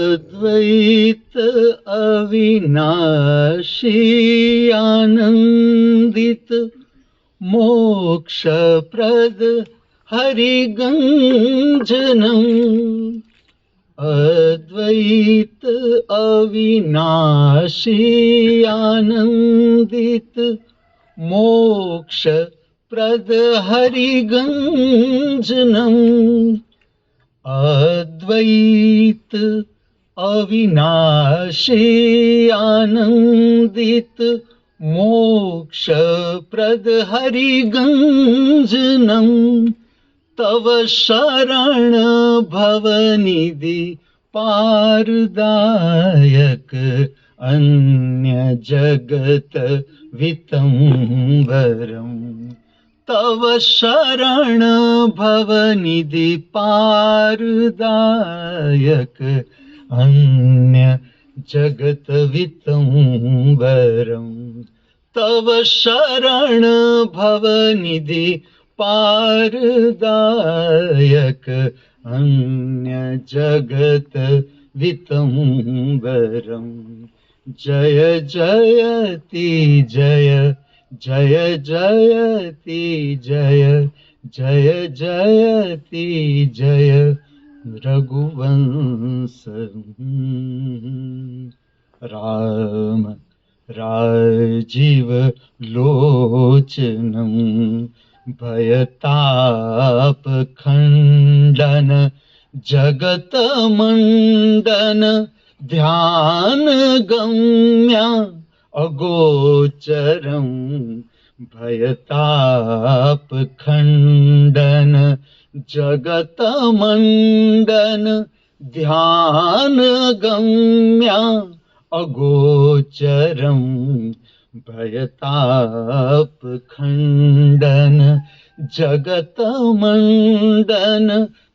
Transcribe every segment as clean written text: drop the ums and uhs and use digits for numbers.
अद्वैत अविनाशी आनंदित मोक्षप्रद हरिगंजनम। अद्वैत अविनाशी आनंदित मोक्षप्रद हरिगंजनम। अद्वैत अविनाशी आनंदित मोक्षप्रद हरिगंजनम। तव शरण भवनिधि पारदायक अन्य जगत वितंबरम। तव शरण भवनिधि पारदायक अन्य जगत वितंबरम। तव शरण भवनिधि पारदायक अन्य जगत वितंबरम। जय जयति जय जय जयति जय जय जयति जय रघुवंश राम राजीव लोचनम। भयताप खंडन जगत मंडन ध्यान गम्या अगोचरम। भयताप खंडन जगत मंडन ध्यान गम्या अगोचरम। भयताप खंडन जगत मंडन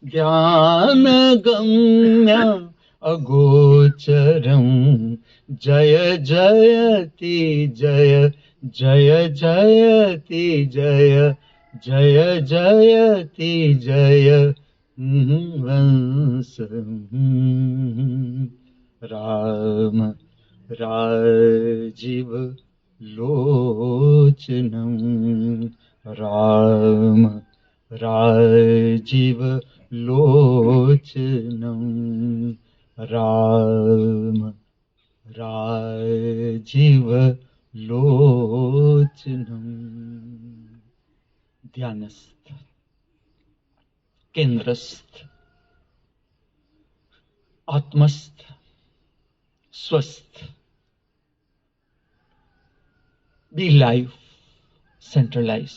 ध्यान गम्या अगोचरम। जय जयति जय जय जयति जय जय जयति जय वंश राम राजीव लोचनम। राम राजीव लोचनम। राम राजीव लोचनम। ध्यानस्थ, केंद्रस्थ, आत्मस्थ, स्वस्थ, बी लाइव, सेंट्रलाइज,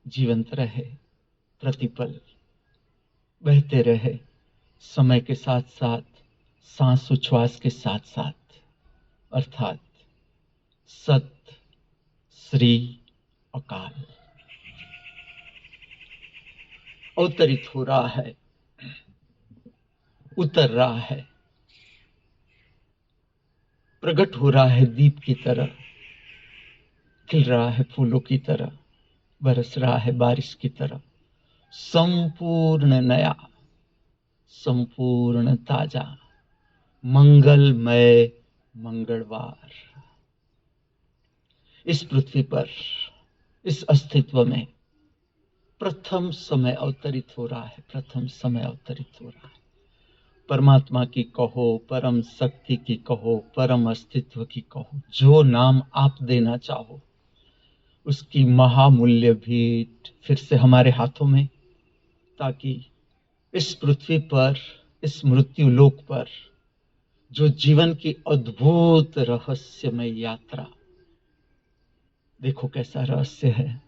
जीवंत रहे, प्रतिपल बहते रहे, समय के साथ साथ, सांस उच्छ्वास के साथ साथ, अर्थात सत श्री अकाल। अवतरित हो रहा है, उतर रहा है, प्रकट हो रहा है दीप की तरह, खिल रहा है फूलों की तरह, बरस रहा है बारिश की तरह, संपूर्ण नया, संपूर्ण ताजा, मंगलमय मंगलवार। इस पृथ्वी पर, इस अस्तित्व में प्रथम समय अवतरित हो रहा है, प्रथम समय अवतरित हो रहा है। परमात्मा की कहो, परम शक्ति की कहो, परम अस्तित्व की कहो, जो नाम आप देना चाहो, उसकी महामूल्य भेंट फिर से हमारे हाथों में, ताकि इस पृथ्वी पर, इस मृत्यु लोक पर जो जीवन की अद्भुत रहस्यमय यात्रा देखो कैसा रहस्य है।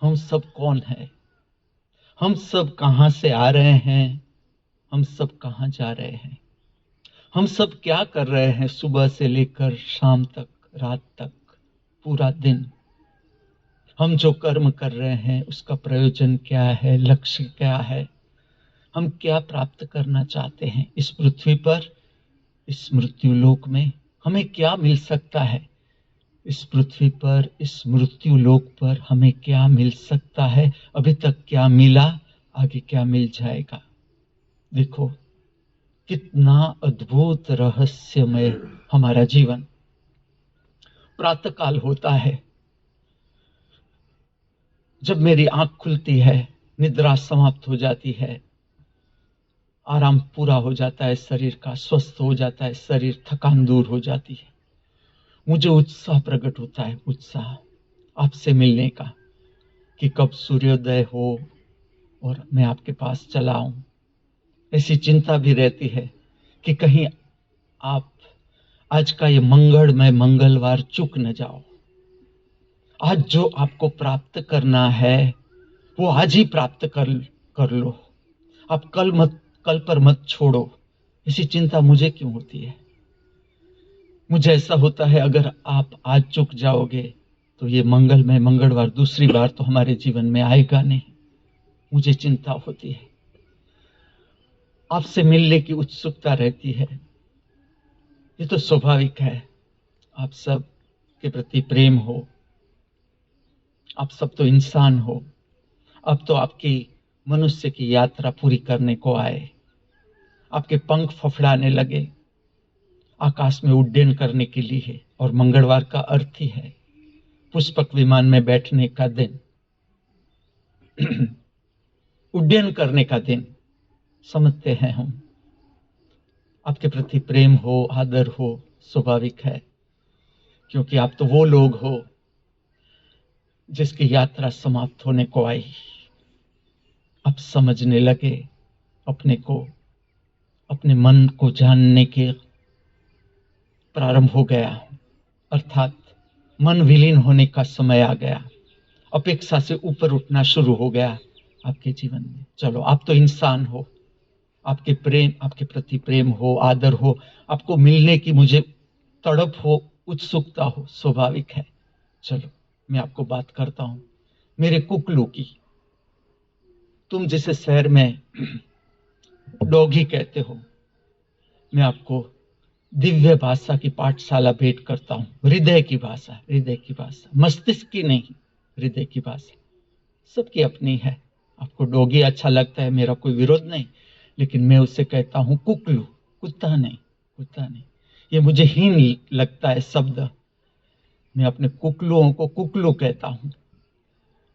हम सब कौन है? हम सब कहां से आ रहे हैं? हम सब कहां जा रहे हैं? हम सब क्या कर रहे हैं सुबह से लेकर शाम तक, रात तक, पूरा दिन? हम जो कर्म कर रहे हैं उसका प्रयोजन क्या है, लक्ष्य क्या है? हम क्या प्राप्त करना चाहते हैं इस पृथ्वी पर, इस मृत्यु लोक में? हमें क्या मिल सकता है इस पृथ्वी पर, इस मृत्यु लोक पर? हमें क्या मिल सकता है? अभी तक क्या मिला, आगे क्या मिल जाएगा? देखो कितना अद्भुत रहस्यमय हमारा जीवन। प्रातः काल होता है, जब मेरी आंख खुलती है, निद्रा समाप्त हो जाती है, आराम पूरा हो जाता है शरीर का, स्वस्थ हो जाता है शरीर, थकान दूर हो जाती है, मुझे उत्साह प्रकट होता है, उत्साह आपसे मिलने का, कि कब सूर्योदय हो और मैं आपके पास चला आऊं। ऐसी चिंता भी रहती है कि कहीं आप आज का ये मंगलमय मंगलवार चूक न जाओ। आज जो आपको प्राप्त करना है वो आज ही प्राप्त कर लो। आप कल पर मत छोड़ो। ऐसी चिंता मुझे क्यों होती है? मुझे ऐसा होता है अगर आप आज चूक जाओगे तो ये मंगलमय मंगलवार दूसरी बार तो हमारे जीवन में आएगा नहीं। मुझे चिंता होती है, आपसे मिलने की उत्सुकता रहती है। ये तो स्वाभाविक है, आप सब के प्रति प्रेम हो, आप सब तो इंसान हो। अब तो आपकी मनुष्य की यात्रा पूरी करने को आए, आपके पंख फफड़ाने लगे, आकाश में उड्डयन करने के लिए। और मंगलवार का अर्थ ही है पुष्पक विमान में बैठने का दिन, उड्डयन करने का दिन समझते हैं हम। आपके प्रति प्रेम हो, आदर हो, स्वाभाविक है, क्योंकि आप तो वो लोग हो जिसकी यात्रा समाप्त होने को आई। अब समझने लगे अपने को, अपने मन को जानने के प्रारंभ हो गया, अर्थात मन विलीन होने का समय आ गया। अपेक्षा से ऊपर उठना शुरू हो गया आपके जीवन में। चलो, आप तो इंसान हो, आपके प्रति प्रेम हो, आदर हो, आपको मिलने की मुझे तड़प हो, उत्सुकता हो, स्वाभाविक है। चलो मैं आपको बात करता हूं मेरे कुकलू की। तुम जिसे शहर में डॉगी कहते हो, मैं आपको दिव्य भाषा की पाठशाला भेंट करता हूं। हृदय की भाषा, हृदय की भाषा, मस्तिष्क की नहीं, हृदय की भाषा। सबकी अपनी है। आपको डॉगी अच्छा लगता है, मेरा कोई विरोध नहीं, लेकिन मैं उसे कहता हूं कुकलू, कुत्ता नहीं, कुत्ता नहीं। ये मुझे हीन लगता है शब्द। मैं अपने कुकलुओं को कुकलू कहता हूं।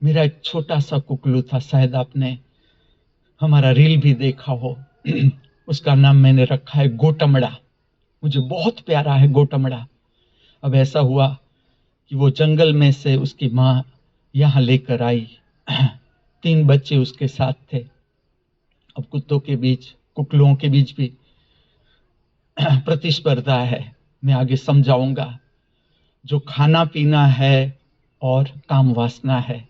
मेरा एक छोटा सा कुकलू था, शायद आपने हमारा रील भी देखा हो। उसका नाम मैंने रखा है गोटमड़ा। मुझे बहुत प्यारा है गोटमड़ा। अब ऐसा हुआ कि वो जंगल में से उसकी माँ यहाँ लेकर आई। 3 बच्चे उसके साथ थे। अब कुत्तों के बीच, कुकलुओं के बीच भी प्रतिस्पर्धा है, मैं आगे समझाऊंगा। जो खाना पीना है और काम वासना है,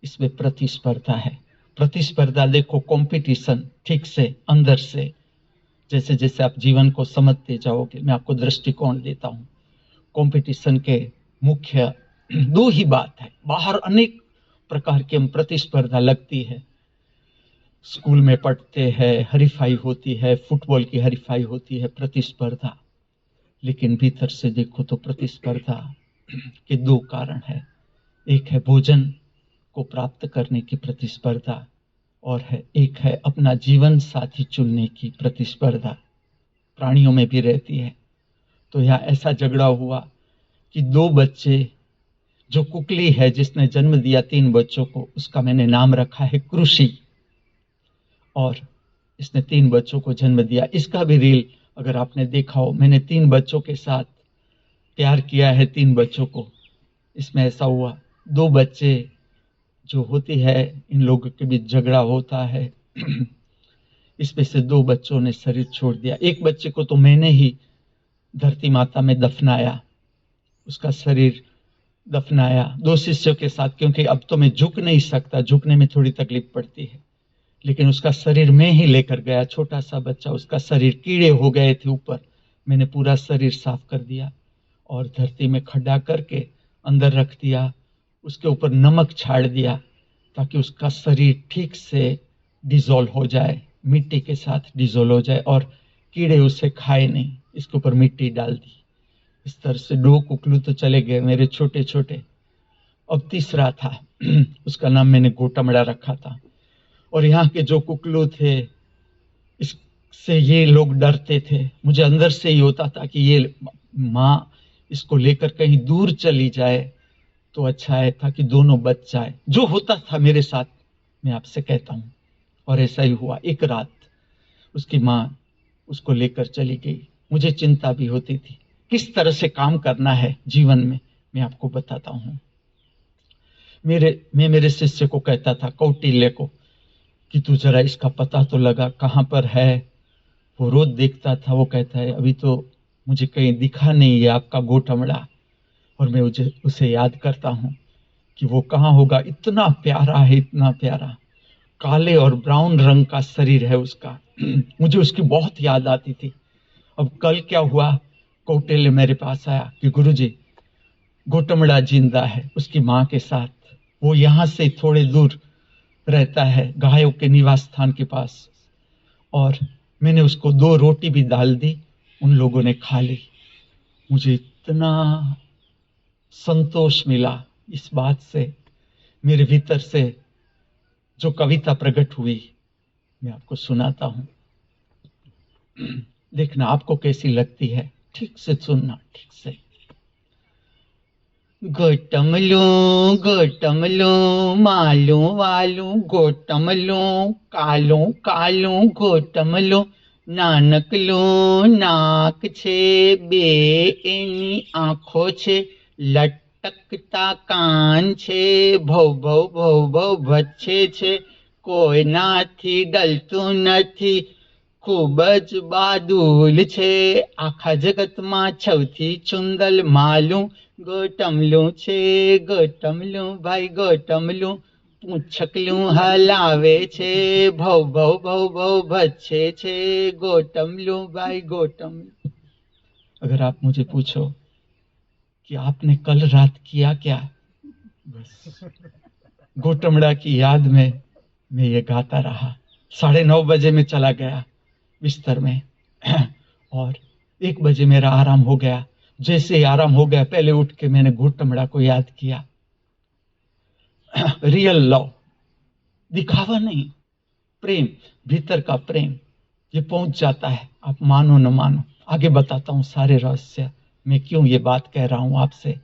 इसमें प्रतिस्पर्धा है। प्रतिस्पर्धा देखो, कंपटीशन, ठीक से अंदर से। जैसे जैसे आप जीवन को समझते जाओगे, मैं आपको दृष्टिकोण देता हूं। कंपटीशन के मुख्य 2 ही बात है। बाहर अनेक प्रकार की हम प्रतिस्पर्धा लगती है। स्कूल में पढ़ते हैं, हरीफाई होती है, फुटबॉल की हरीफाई होती है, प्रतिस्पर्धा। लेकिन भीतर से देखो तो प्रतिस्पर्धा के 2 कारण है। एक है भोजन को प्राप्त करने की प्रतिस्पर्धा, और एक है अपना जीवन साथी चुनने की प्रतिस्पर्धा। प्राणियों में भी रहती है। तो यहाँ ऐसा झगड़ा हुआ कि 2 बच्चे, जो कुकली है जिसने जन्म दिया 3 बच्चों को, उसका मैंने नाम रखा है कृषि, और इसने 3 बच्चों को जन्म दिया। इसका भी रील अगर आपने देखा हो, मैंने 3 बच्चों के साथ प्यार किया है, 3 बच्चों को। इसमें ऐसा हुआ, 2 बच्चे जो होती है, इन लोगों के बीच झगड़ा होता है। इसमें से 2 बच्चों ने शरीर छोड़ दिया। एक बच्चे को तो मैंने ही धरती माता में दफनाया, उसका शरीर दफनाया 2 शिष्यों के साथ, क्योंकि अब तो मैं झुक नहीं सकता, झुकने में थोड़ी तकलीफ पड़ती है। लेकिन उसका शरीर मैं ही लेकर गया, छोटा सा बच्चा, उसका शरीर कीड़े हो गए थे ऊपर, मैंने पूरा शरीर साफ कर दिया और धरती में खड्डा करके अंदर रख दिया, उसके ऊपर नमक छाड़ दिया ताकि उसका शरीर ठीक से डिजोल्व हो जाए, मिट्टी के साथ डिजोल्व हो जाए और कीड़े उसे खाए नहीं। इसके ऊपर मिट्टी डाल दी। इस तरह से 2 कुकलू तो चले गए मेरे छोटे छोटे। अब तीसरा था उसका नाम मैंने गोटमड़ा रखा था। और यहाँ के जो कुकलू थे इससे ये लोग डरते थे, मुझे अंदर से ही होता था कि ये माँ इसको लेकर कहीं दूर चली जाए तो अच्छा है था कि दोनों बच जाए। जो होता था मेरे साथ मैं आपसे कहता हूँ, और ऐसा ही हुआ। एक रात उसकी माँ उसको लेकर चली गई। मुझे चिंता भी होती थी किस तरह से काम करना है जीवन में, मैं आपको बताता हूँ। मैं मेरे शिष्य को कहता था, कौटिल्य को, कि तू जरा इसका पता तो लगा कहाँ पर है। वो रोज देखता था, वो कहता है अभी तो मुझे कहीं दिखा नहीं है आपका गोटमड़ा। और मैं उसे याद करता हूँ कि वो कहाँ होगा। इतना प्यारा है, इतना प्यारा, काले और ब्राउन रंग का शरीर है उसका। मुझे उसकी बहुत याद आती थी। अब कल क्या हुआ, कौटिल्य मेरे पास आया कि गुरुजी गोटमड़ा जिंदा है उसकी माँ के साथ, वो यहाँ से थोड़े दूर रहता है गायों के निवास स्थान के पास। और मैंने उसको 2 रोटी भी डाल दी, उन लोगों ने खा ली। मुझे इतना संतोष मिला इस बात से, मेरे भीतर से जो कविता प्रकट हुई मैं आपको सुनाता हूं। देखना आपको कैसी लगती है, ठीक से सुनना, ठीक से। गोटमलो गोटमलो मालो वालो गोटमलो कालो कालो गोटमलो नानकलो नाक छे बे एनी आँखो छे लटकता कान छे भव भव भव भव भच्छे छे कोईनाथी डलतुं नथी खूब ज बादुल छे आखा जगतमां सौथी चुंदल मालू गोटमलू छे गोटमलू भाई गोटमलू पूंछकलू हलावे छे भव भव भव भव भच्छे छे गोटमलू भाई गोटमलू। अगर आप मुझे पूछो कि आपने कल रात किया क्या, बस गोटमड़ा की याद में मैं ये गाता रहा। 9:30 बजे मैं चला गया बिस्तर में और 1 बजे मेरा आराम हो गया। जैसे ही आराम हो गया पहले उठ के मैंने गोटमड़ा को याद किया। रियल लव, दिखावा नहीं, प्रेम, भीतर का प्रेम, ये पहुंच जाता है, आप मानो न मानो। आगे बताता हूं सारे रहस्य, मैं क्यों ये बात कह रहा हूं आपसे।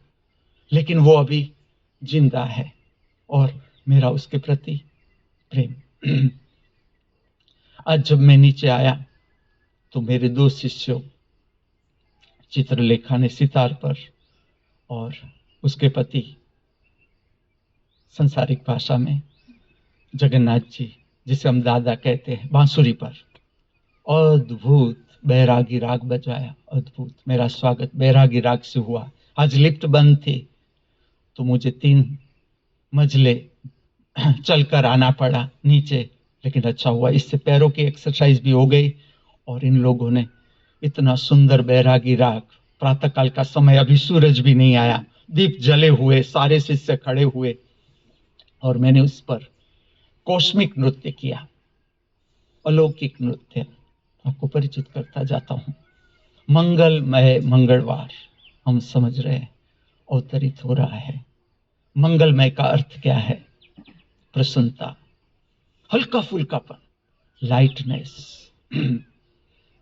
लेकिन वो अभी जिंदा है और मेरा उसके प्रति प्रेम। आज जब मैं नीचे आया तो मेरे 2 शिष्यों चित्रलेखा ने सितार पर और उसके पति संसारिक भाषा में जगन्नाथ जी, जिसे हम दादा कहते हैं, बांसुरी पर अद्भुत बैरागी राग बजाया। अद्भुत मेरा स्वागत बैरागी राग से हुआ। आज लिफ्ट बंद थी तो मुझे 3 मंजिले चलकर आना पड़ा नीचे, लेकिन अच्छा हुआ, इससे पैरों की एक्सरसाइज भी हो गई। और इन लोगों ने इतना सुंदर बैरागी राग, प्रातःकाल का समय, अभी सूरज भी नहीं आया, दीप जले हुए, सारे शिष्य खड़े हुए और मैंने उस पर कॉस्मिक नृत्य किया, अलौकिक नृत्य आपको परिचित करता जाता हूं। मंगलमय मंगलवार हम समझ रहे हैं अवतरित हो रहा है। मंगलमय का अर्थ क्या है? प्रसन्नता, हल्का फुल्कापन, लाइटनेस।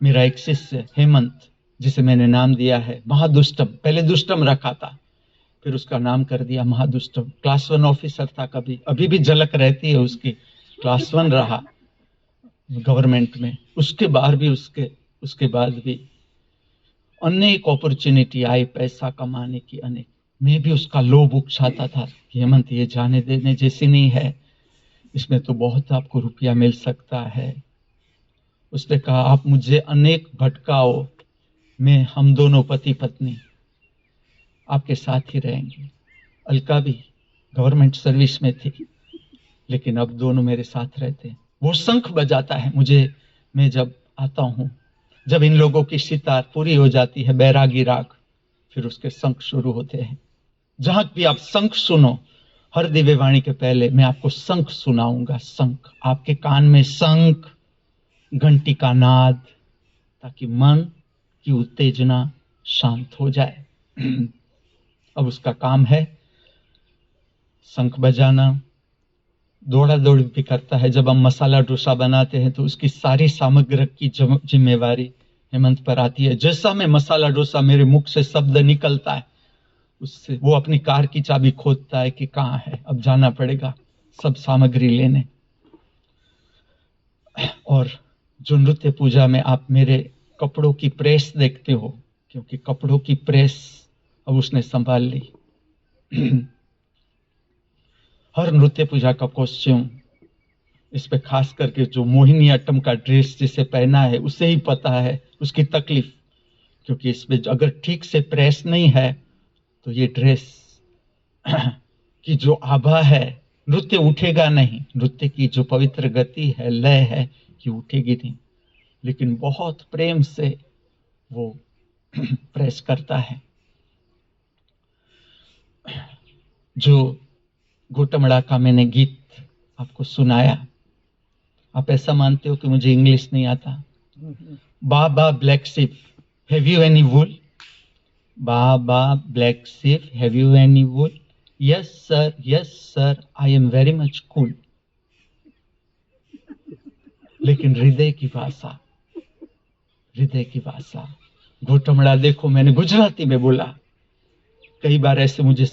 मेरा एक शिष्य हेमंत, जिसे मैंने नाम दिया है महादुष्टम, पहले दुष्टम रखा था फिर उसका नाम कर दिया महादुष्टम। क्लास 1 ऑफिसर था, कभी अभी भी झलक रहती है उसकी, क्लास 1 रहा गवर्नमेंट में। उसके बाद भी अनेक अपॉर्चुनिटी आई पैसा कमाने की, अनेक। मैं भी उसका लोभ उकसाता था कि हेमंत ये जाने देने जैसी नहीं है, इसमें तो बहुत आपको रुपया मिल सकता है। उसने कहा आप मुझे अनेक भटकाओ, हम दोनों पति पत्नी आपके साथ ही रहेंगे। अलका भी गवर्नमेंट सर्विस में थी, लेकिन अब दोनों मेरे साथ रहते हैं। वो शंख बजाता है मुझे, मैं जब आता हूं, जब इन लोगों की सितार पूरी हो जाती है, बैरागी राग, फिर उसके शंख शुरू होते हैं। जहां भी आप शंख सुनो, हर दिव्य वाणी के पहले मैं आपको शंख सुनाऊंगा। शंख आपके कान में, शंख घंटी का नाद, ताकि मन की उत्तेजना शांत हो जाए। अब उसका काम है शंख बजाना। दौड़ा दौड़ भी करता है। जब हम मसाला डोसा बनाते हैं तो उसकी सारी सामग्री की जिम्मेवारी हेमंत पर आती है। जैसा मैं मसाला डोसा, मेरे मुख से शब्द निकलता है, उससे वो अपनी कार की चाबी खोदता है कि कहाँ है, अब जाना पड़ेगा सब सामग्री लेने। और जो नृत्य पूजा में आप मेरे कपड़ों की प्रेस देखते हो, क्योंकि कपड़ों की प्रेस अब उसने संभाल ली। हर नृत्य पूजा का कॉस्ट्यूम, इस पे खास करके जो मोहिनी अट्टम का ड्रेस जिसे पहना है उसे ही पता है उसकी तकलीफ, क्योंकि इसमें अगर ठीक से प्रेस नहीं है तो ये ड्रेस की जो आभा है, नृत्य उठेगा नहीं। नृत्य की जो पवित्र गति है, लय है, ये उठेगी नहीं। लेकिन बहुत प्रेम से वो प्रेस करता है। जो घोटमड़ा का मैंने गीत आपको सुनाया, आप ऐसा मानते हो कि मुझे इंग्लिश नहीं आता? Baa baa black sheep, have you any wool? Baa baa black sheep, have you any wool? Yes sir, I am very much cool. लेकिन हृदय की भाषा, हृदय की भाषा, घोटमड़ा देखो, मैंने गुजराती में बोला। कई बार ऐसे मुझे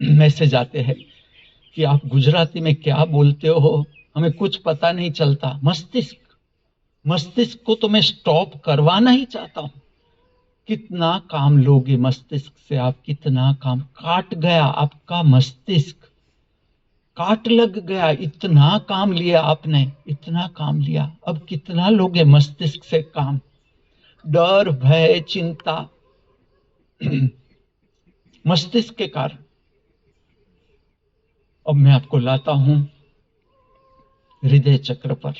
मैसेज आते हैं कि आप गुजराती में क्या बोलते हो, हमें कुछ पता नहीं चलता। मस्तिष्क को तो मैं स्टॉप करवाना ही चाहता हूं। कितना काम लोगे मस्तिष्क से आप, कितना काम। काट गया आपका मस्तिष्क, काट लग गया। इतना काम लिया आपने, इतना काम लिया, अब कितना लोगे मस्तिष्क से काम। डर, भय, चिंता मस्तिष्क के कारण। अब मैं आपको लाता हूं हृदय चक्र पर।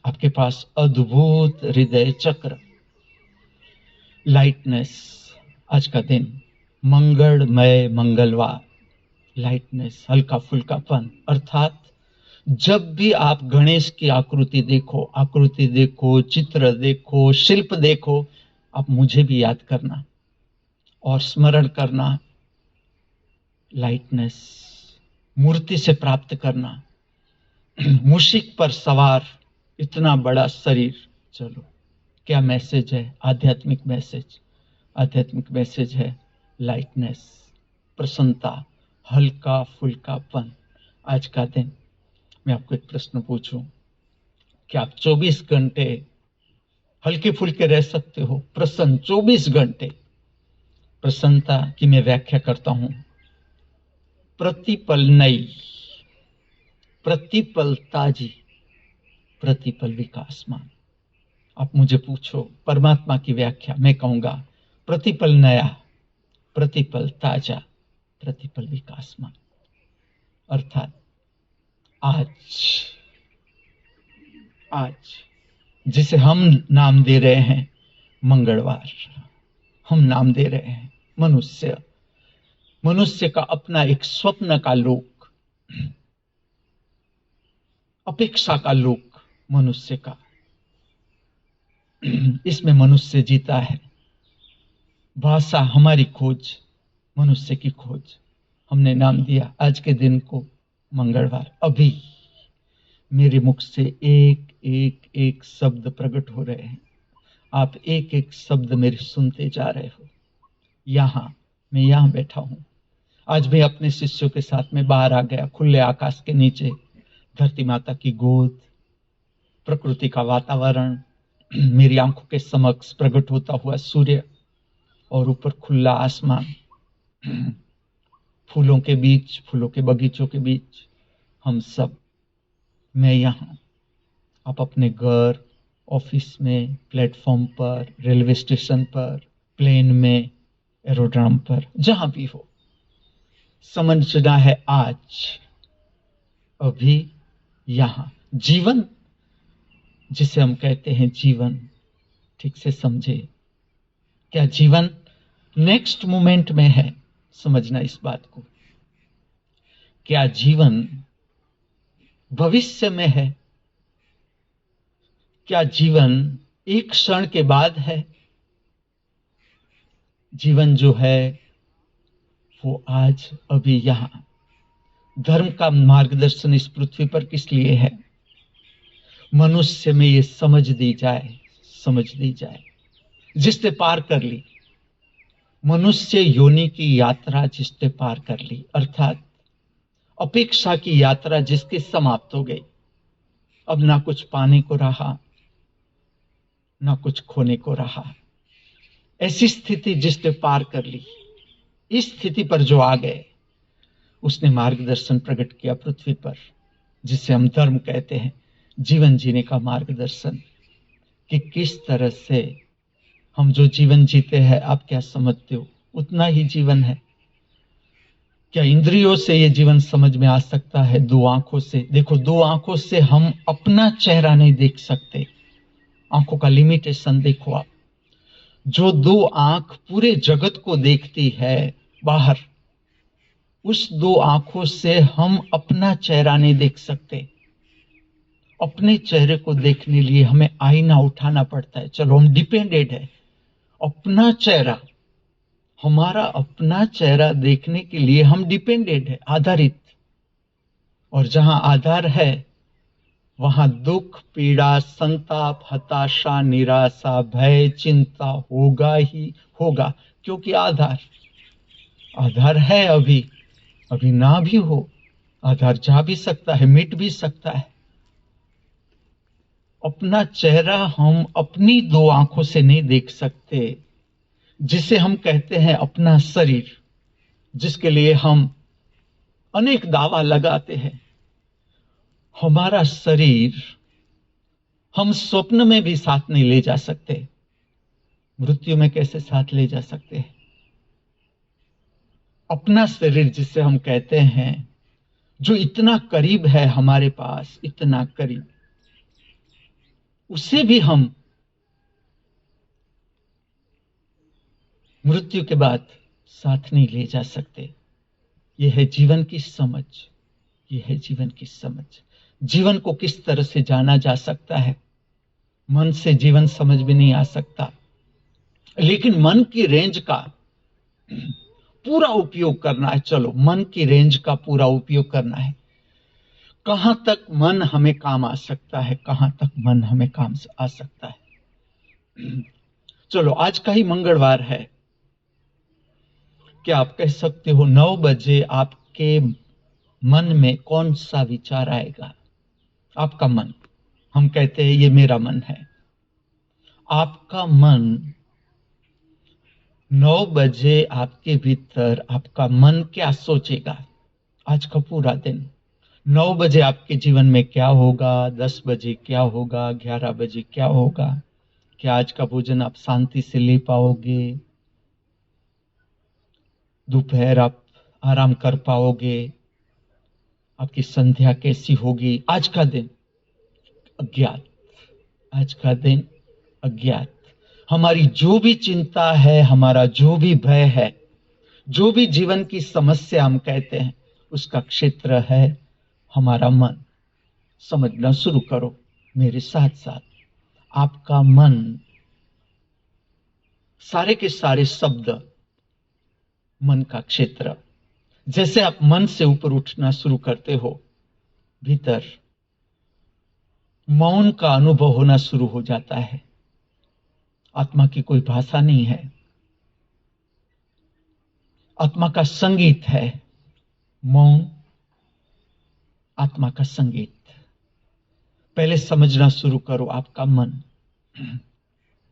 आपके पास अद्भुत हृदय चक्र, लाइटनेस। आज का दिन मंगलमय मंगलवार, लाइटनेस, हल्का फुल्कापन। अर्थात जब भी आप गणेश की आकृति देखो, चित्र देखो, शिल्प देखो, आप मुझे भी याद करना और स्मरण करना। लाइटनेस मूर्ति से प्राप्त करना। मूषिक पर सवार इतना बड़ा शरीर। चलो, क्या मैसेज है? आध्यात्मिक मैसेज। आध्यात्मिक मैसेज है लाइटनेस, प्रसन्नता, हल्का फुल्कापन। आज का दिन मैं आपको एक प्रश्न पूछूं, क्या आप 24 घंटे हल्के फुल्के रह सकते हो, प्रसन्न? 24 घंटे प्रसन्नता की मैं व्याख्या करता हूं, प्रतिपल नई, प्रतिपल ताजी, प्रतिपल विकासमान। आप मुझे पूछो परमात्मा की व्याख्या, मैं कहूंगा प्रतिपल नया, प्रतिपल ताजा, प्रतिपल विकासमान। अर्थात आज जिसे हम नाम दे रहे हैं मंगलवार, हम नाम दे रहे हैं मनुष्य का अपना एक स्वप्न का लोक, अपेक्षा का लोक मनुष्य का। इसमें मनुष्य जीता है। भाषा हमारी खोज, मनुष्य की खोज। हमने नाम दिया आज के दिन को मंगलवार। अभी मेरे मुख से एक शब्द प्रकट हो रहे हैं। आप एक शब्द मेरे सुनते जा रहे हो। मैं यहां बैठा हूं। आज भी अपने शिष्यों के साथ में बाहर आ गया, खुले आकाश के नीचे, धरती माता की गोद, प्रकृति का वातावरण, मेरी आंखों के समक्ष प्रकट होता हुआ सूर्य, और ऊपर खुला आसमान, फूलों के बीच, फूलों के बगीचों के बीच हम सब। मैं यहां, आप अपने घर, ऑफिस में, प्लेटफॉर्म पर, रेलवे स्टेशन पर, प्लेन में, एरोड्रम पर, जहां भी हो, समझना है आज, अभी, यहां। जीवन जिसे हम कहते हैं जीवन, ठीक से समझे, क्या जीवन नेक्स्ट मोमेंट में है? समझना इस बात को। क्या जीवन भविष्य में है? क्या जीवन एक क्षण के बाद है? जीवन जो है वो आज, अभी, यहां। धर्म का मार्गदर्शन इस पृथ्वी पर किस लिए है? मनुष्य में ये समझ दी जाए, जिसने पार कर ली, मनुष्य योनि की यात्रा जिसने पार कर ली, अर्थात अपेक्षा की यात्रा जिसकी समाप्त हो गई। अब ना कुछ पाने को रहा, ना कुछ खोने को रहा। ऐसी स्थिति जिसने पार कर ली, इस स्थिति पर जो आ गए, उसने मार्गदर्शन प्रकट किया पृथ्वी पर, जिसे हम धर्म कहते हैं। जीवन जीने का मार्गदर्शन, कि किस तरह से हम जो जीवन जीते हैं, आप क्या समझते हो? उतना ही जीवन है क्या? इंद्रियों से ये जीवन समझ में आ सकता है? दो आंखों से देखो, दो आंखों से हम अपना चेहरा नहीं देख सकते। आंखों का लिमिटेशन देखो आप। जो दो आंख पूरे जगत को देखती है बाहर, उस दो आंखों से हम अपना चेहरा नहीं देख सकते। अपने चेहरे को देखने लिए हमें आईना उठाना पड़ता है। चलो, हम डिपेंडेंट है। अपना चेहरा, हमारा अपना चेहरा देखने के लिए हम डिपेंडेंट है, आधारित। और जहां आधार है, वहां दुख, पीड़ा, संताप, हताशा, निराशा, भय, चिंता होगा ही होगा, क्योंकि आधार है। अभी ना भी हो, आधार जा भी सकता है, मिट भी सकता है। अपना चेहरा हम अपनी दो आंखों से नहीं देख सकते, जिसे हम कहते हैं अपना शरीर, जिसके लिए हम अनेक दावा लगाते हैं। हमारा शरीर हम स्वप्न में भी साथ नहीं ले जा सकते। मृत्यु में कैसे साथ ले जा सकते हैं? अपना शरीर जिसे हम कहते हैं, जो इतना करीब है हमारे पास, इतना करीब, उसे भी हम मृत्यु के बाद साथ नहीं ले जा सकते। यह है जीवन की समझ, यह है जीवन की समझ। जीवन को किस तरह से जाना जा सकता है? मन से जीवन समझ में नहीं आ सकता, लेकिन मन की रेंज का पूरा उपयोग करना है। चलो, मन की रेंज का पूरा उपयोग करना है। कहां तक मन हमें काम आ सकता है, कहां तक मन हमें काम आ सकता है। चलो, आज का ही मंगलवार है। क्या आप कह सकते हो 9 बजे आपके मन में कौन सा विचार आएगा? आपका मन, हम कहते हैं ये मेरा मन है। आपका मन 9 बजे आपके भीतर, आपका मन क्या सोचेगा आज का पूरा दिन? 9 बजे आपके जीवन में क्या होगा? 10 बजे क्या होगा? 11 बजे क्या होगा? क्या आज का भोजन आप शांति से ले पाओगे? दोपहर आप आराम कर पाओगे? आपकी संध्या कैसी होगी? आज का दिन अज्ञात, आज का दिन अज्ञात। हमारी जो भी चिंता है, हमारा जो भी भय है, जो भी जीवन की समस्या हम कहते हैं, उसका क्षेत्र है हमारा मन। समझना शुरू करो मेरे साथ साथ। आपका मन, सारे के सारे शब्द मन का क्षेत्र। जैसे आप मन से ऊपर उठना शुरू करते हो, भीतर मौन का अनुभव होना शुरू हो जाता है। आत्मा की कोई भाषा नहीं है, आत्मा का संगीत है मौन, आत्मा का संगीत। पहले समझना शुरू करो आपका मन।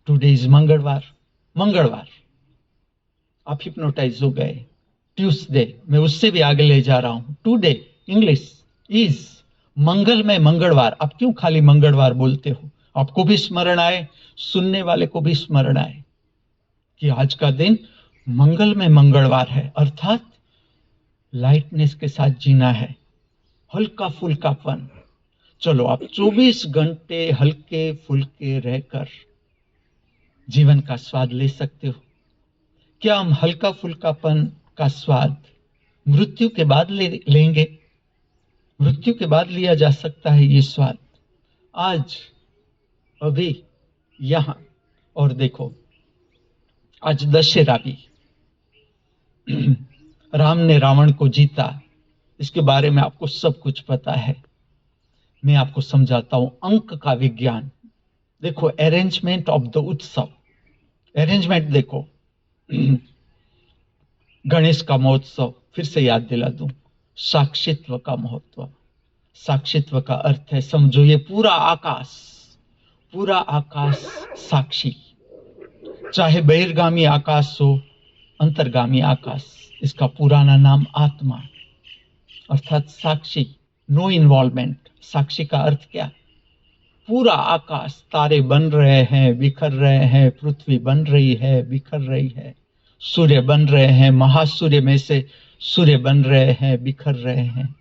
टुडे इज मंगलवार आप हिप्नोटाइज हो गए। ट्यूसडे, मैं उससे भी आगे ले जा रहा हूं। टुडे इंग्लिश इज मंगलमय मंगलवार। आप क्यों खाली मंगलवार बोलते हो? आपको भी स्मरण आए, सुनने वाले को भी स्मरण आए कि आज का दिन मंगलमय मंगलवार है, अर्थात लाइटनेस के साथ जीना है, हल्का फुल्कापन। चलो आप 24 घंटे हल्के फुल्के रहकर जीवन का स्वाद ले सकते हो। क्या हम हल्का फुल्कापन का स्वाद मृत्यु के बाद लेंगे? मृत्यु के बाद लिया जा सकता है ये स्वाद। आज, अभी, यहां। और देखो, आज दशहरा भी, राम ने रावण को जीता, इसके बारे में आपको सब कुछ पता है। मैं आपको समझाता हूं अंक का विज्ञान। देखो, अरेंजमेंट ऑफ द उत्सव, अरेंजमेंट देखो। गणेश का महोत्सव, फिर से याद दिला दूं, साक्षित्व का महत्व। साक्षित्व का अर्थ है, समझो, ये पूरा आकाश साक्षी। चाहे बहिर्गामी आकाश हो, अंतर्गामी आकाश, इसका पुराना नाम आत्मा अर्थात साक्षी, नो इन्वॉल्वमेंट। साक्षी का अर्थ क्या? पूरा आकाश, तारे बन रहे हैं, बिखर रहे हैं, पृथ्वी बन रही है, बिखर रही है, सूर्य बन रहे हैं, महासूर्य में से सूर्य बन रहे हैं, बिखर रहे हैं,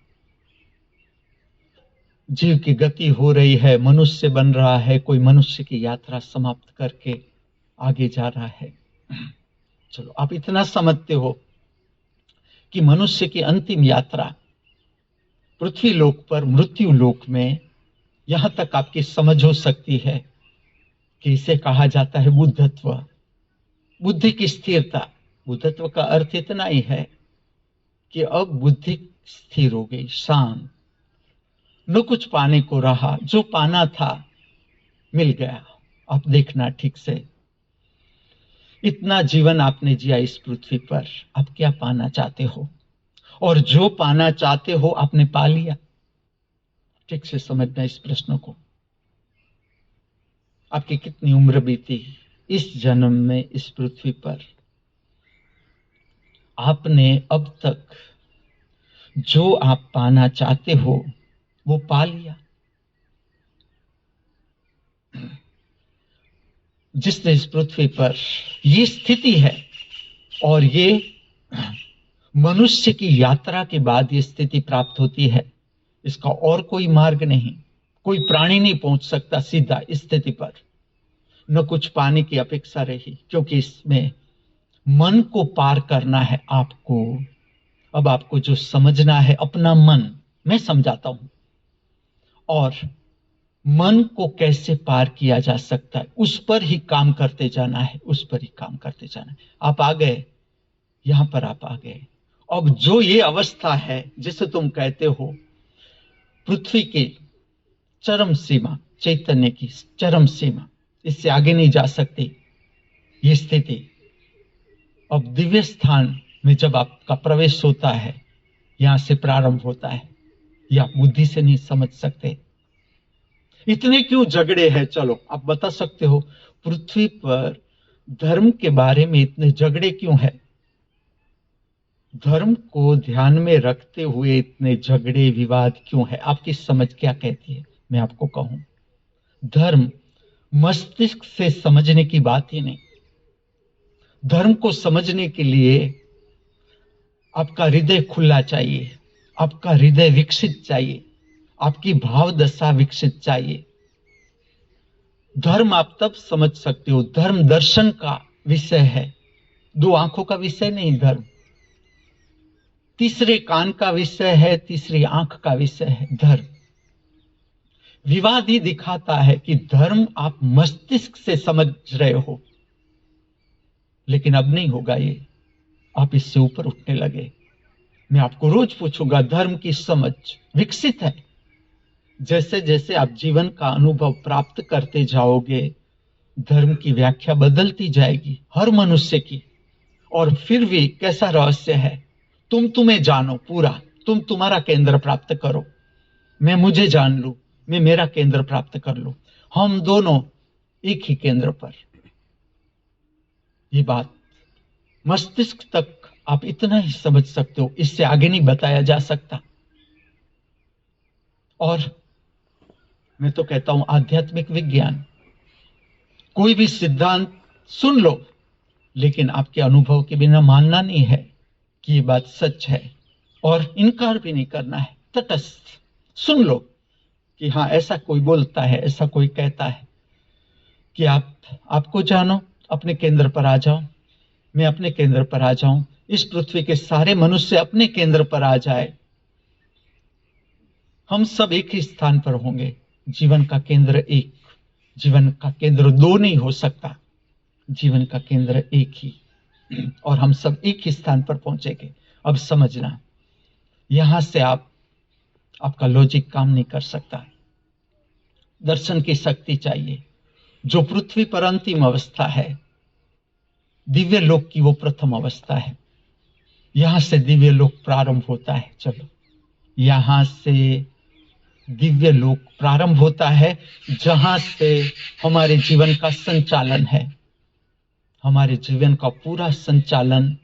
जीव की गति हो रही है, मनुष्य बन रहा है, कोई मनुष्य की यात्रा समाप्त करके आगे जा रहा है। चलो, आप इतना समझते हो कि मनुष्य की अंतिम यात्रा पृथ्वी लोक पर मृत्यु लोक में, यहां तक आपकी समझ हो सकती है कि इसे कहा जाता है बुद्धत्व, बुद्धि की स्थिरता। बुद्धत्व का अर्थ इतना ही है कि अब बुद्धि स्थिर हो गई, शांत, न कुछ पाने को रहा, जो पाना था मिल गया। अब देखना ठीक से, इतना जीवन आपने जिया इस पृथ्वी पर, अब क्या पाना चाहते हो? और जो पाना चाहते हो आपने पा लिया? ठीक से समझना इस प्रश्न को। आपकी कितनी उम्र बीती इस जन्म में इस पृथ्वी पर? आपने अब तक जो आप पाना चाहते हो वो पा लिया? जिसने इस पृथ्वी पर ये स्थिति है, और ये मनुष्य की यात्रा के बाद ये स्थिति प्राप्त होती है, इसका और कोई मार्ग नहीं, कोई प्राणी नहीं पहुंच सकता सीधा इस स्थिति पर। न कुछ पाने की अपेक्षा रही, क्योंकि इसमें मन को पार करना है आपको। अब आपको जो समझना है, अपना मन मैं समझाता हूं, और मन को कैसे पार किया जा सकता है उस पर ही काम करते जाना है, उस पर ही काम करते जाना है। आप आ गए, यहां पर आप आ गए। अब जो ये अवस्था है जिसे तुम कहते हो पृथ्वी की चरम सीमा, चैतन्य की चरम सीमा, इससे आगे नहीं जा सकती ये स्थिति। अब दिव्य स्थान में जब आपका प्रवेश होता है, यहां से प्रारंभ होता है, यह आप बुद्धि से नहीं समझ सकते। इतने क्यों झगड़े हैं? चलो आप बता सकते हो, पृथ्वी पर धर्म के बारे में इतने झगड़े क्यों है? धर्म को ध्यान में रखते हुए इतने झगड़े विवाद क्यों है? आपकी समझ क्या कहती है? मैं आपको कहूं, धर्म मस्तिष्क से समझने की बात ही नहीं। धर्म को समझने के लिए आपका हृदय खुला चाहिए, आपका हृदय विकसित चाहिए, आपकी भाव दशा विकसित चाहिए। धर्म आप तब समझ सकते हो, धर्म दर्शन का विषय है, दो आंखों का विषय नहीं। धर्म तीसरे कान का विषय है, तीसरी आंख का विषय है। धर्म विवाद ही दिखाता है कि धर्म आप मस्तिष्क से समझ रहे हो, लेकिन अब नहीं होगा ये, आप इससे ऊपर उठने लगे। मैं आपको रोज पूछूंगा, धर्म की समझ विकसित है? जैसे जैसे आप जीवन का अनुभव प्राप्त करते जाओगे, धर्म की व्याख्या बदलती जाएगी हर मनुष्य की। और फिर भी कैसा रहस्य है, तुम तुम्हें जानो पूरा, तुम तुम्हारा केंद्र प्राप्त करो, मैं मुझे जान लूं, मैं मेरा केंद्र प्राप्त कर लूं, हम दोनों एक ही केंद्र पर। ये बात मस्तिष्क तक आप इतना ही समझ सकते हो, इससे आगे नहीं बताया जा सकता। और मैं तो कहता हूं आध्यात्मिक विज्ञान, कोई भी सिद्धांत सुन लो, लेकिन आपके अनुभव के बिना मानना नहीं है कि ये बात सच है। और इनकार भी नहीं करना है, तटस्थ सुन लो कि हाँ ऐसा कोई बोलता है, ऐसा कोई कहता है, कि आपको जानो, अपने केंद्र पर आ जाओ, मैं अपने केंद्र पर आ जाऊं, इस पृथ्वी के सारे मनुष्य अपने केंद्र पर आ जाए, हम सब एक ही स्थान पर होंगे। जीवन का केंद्र एक, जीवन का केंद्र दो नहीं हो सकता, जीवन का केंद्र एक ही, और हम सब एक ही स्थान पर पहुंचेंगे। अब समझना, यहां से आपका लॉजिक काम नहीं कर सकता, दर्शन की शक्ति चाहिए। जो पृथ्वी पर अंतिम अवस्था है, दिव्य लोक की वो प्रथम अवस्था है, यहां से दिव्य लोक प्रारंभ होता है। चलो, यहां से दिव्य लोक प्रारंभ होता है, जहां से हमारे जीवन का संचालन है। हमारे जीवन का पूरा संचालन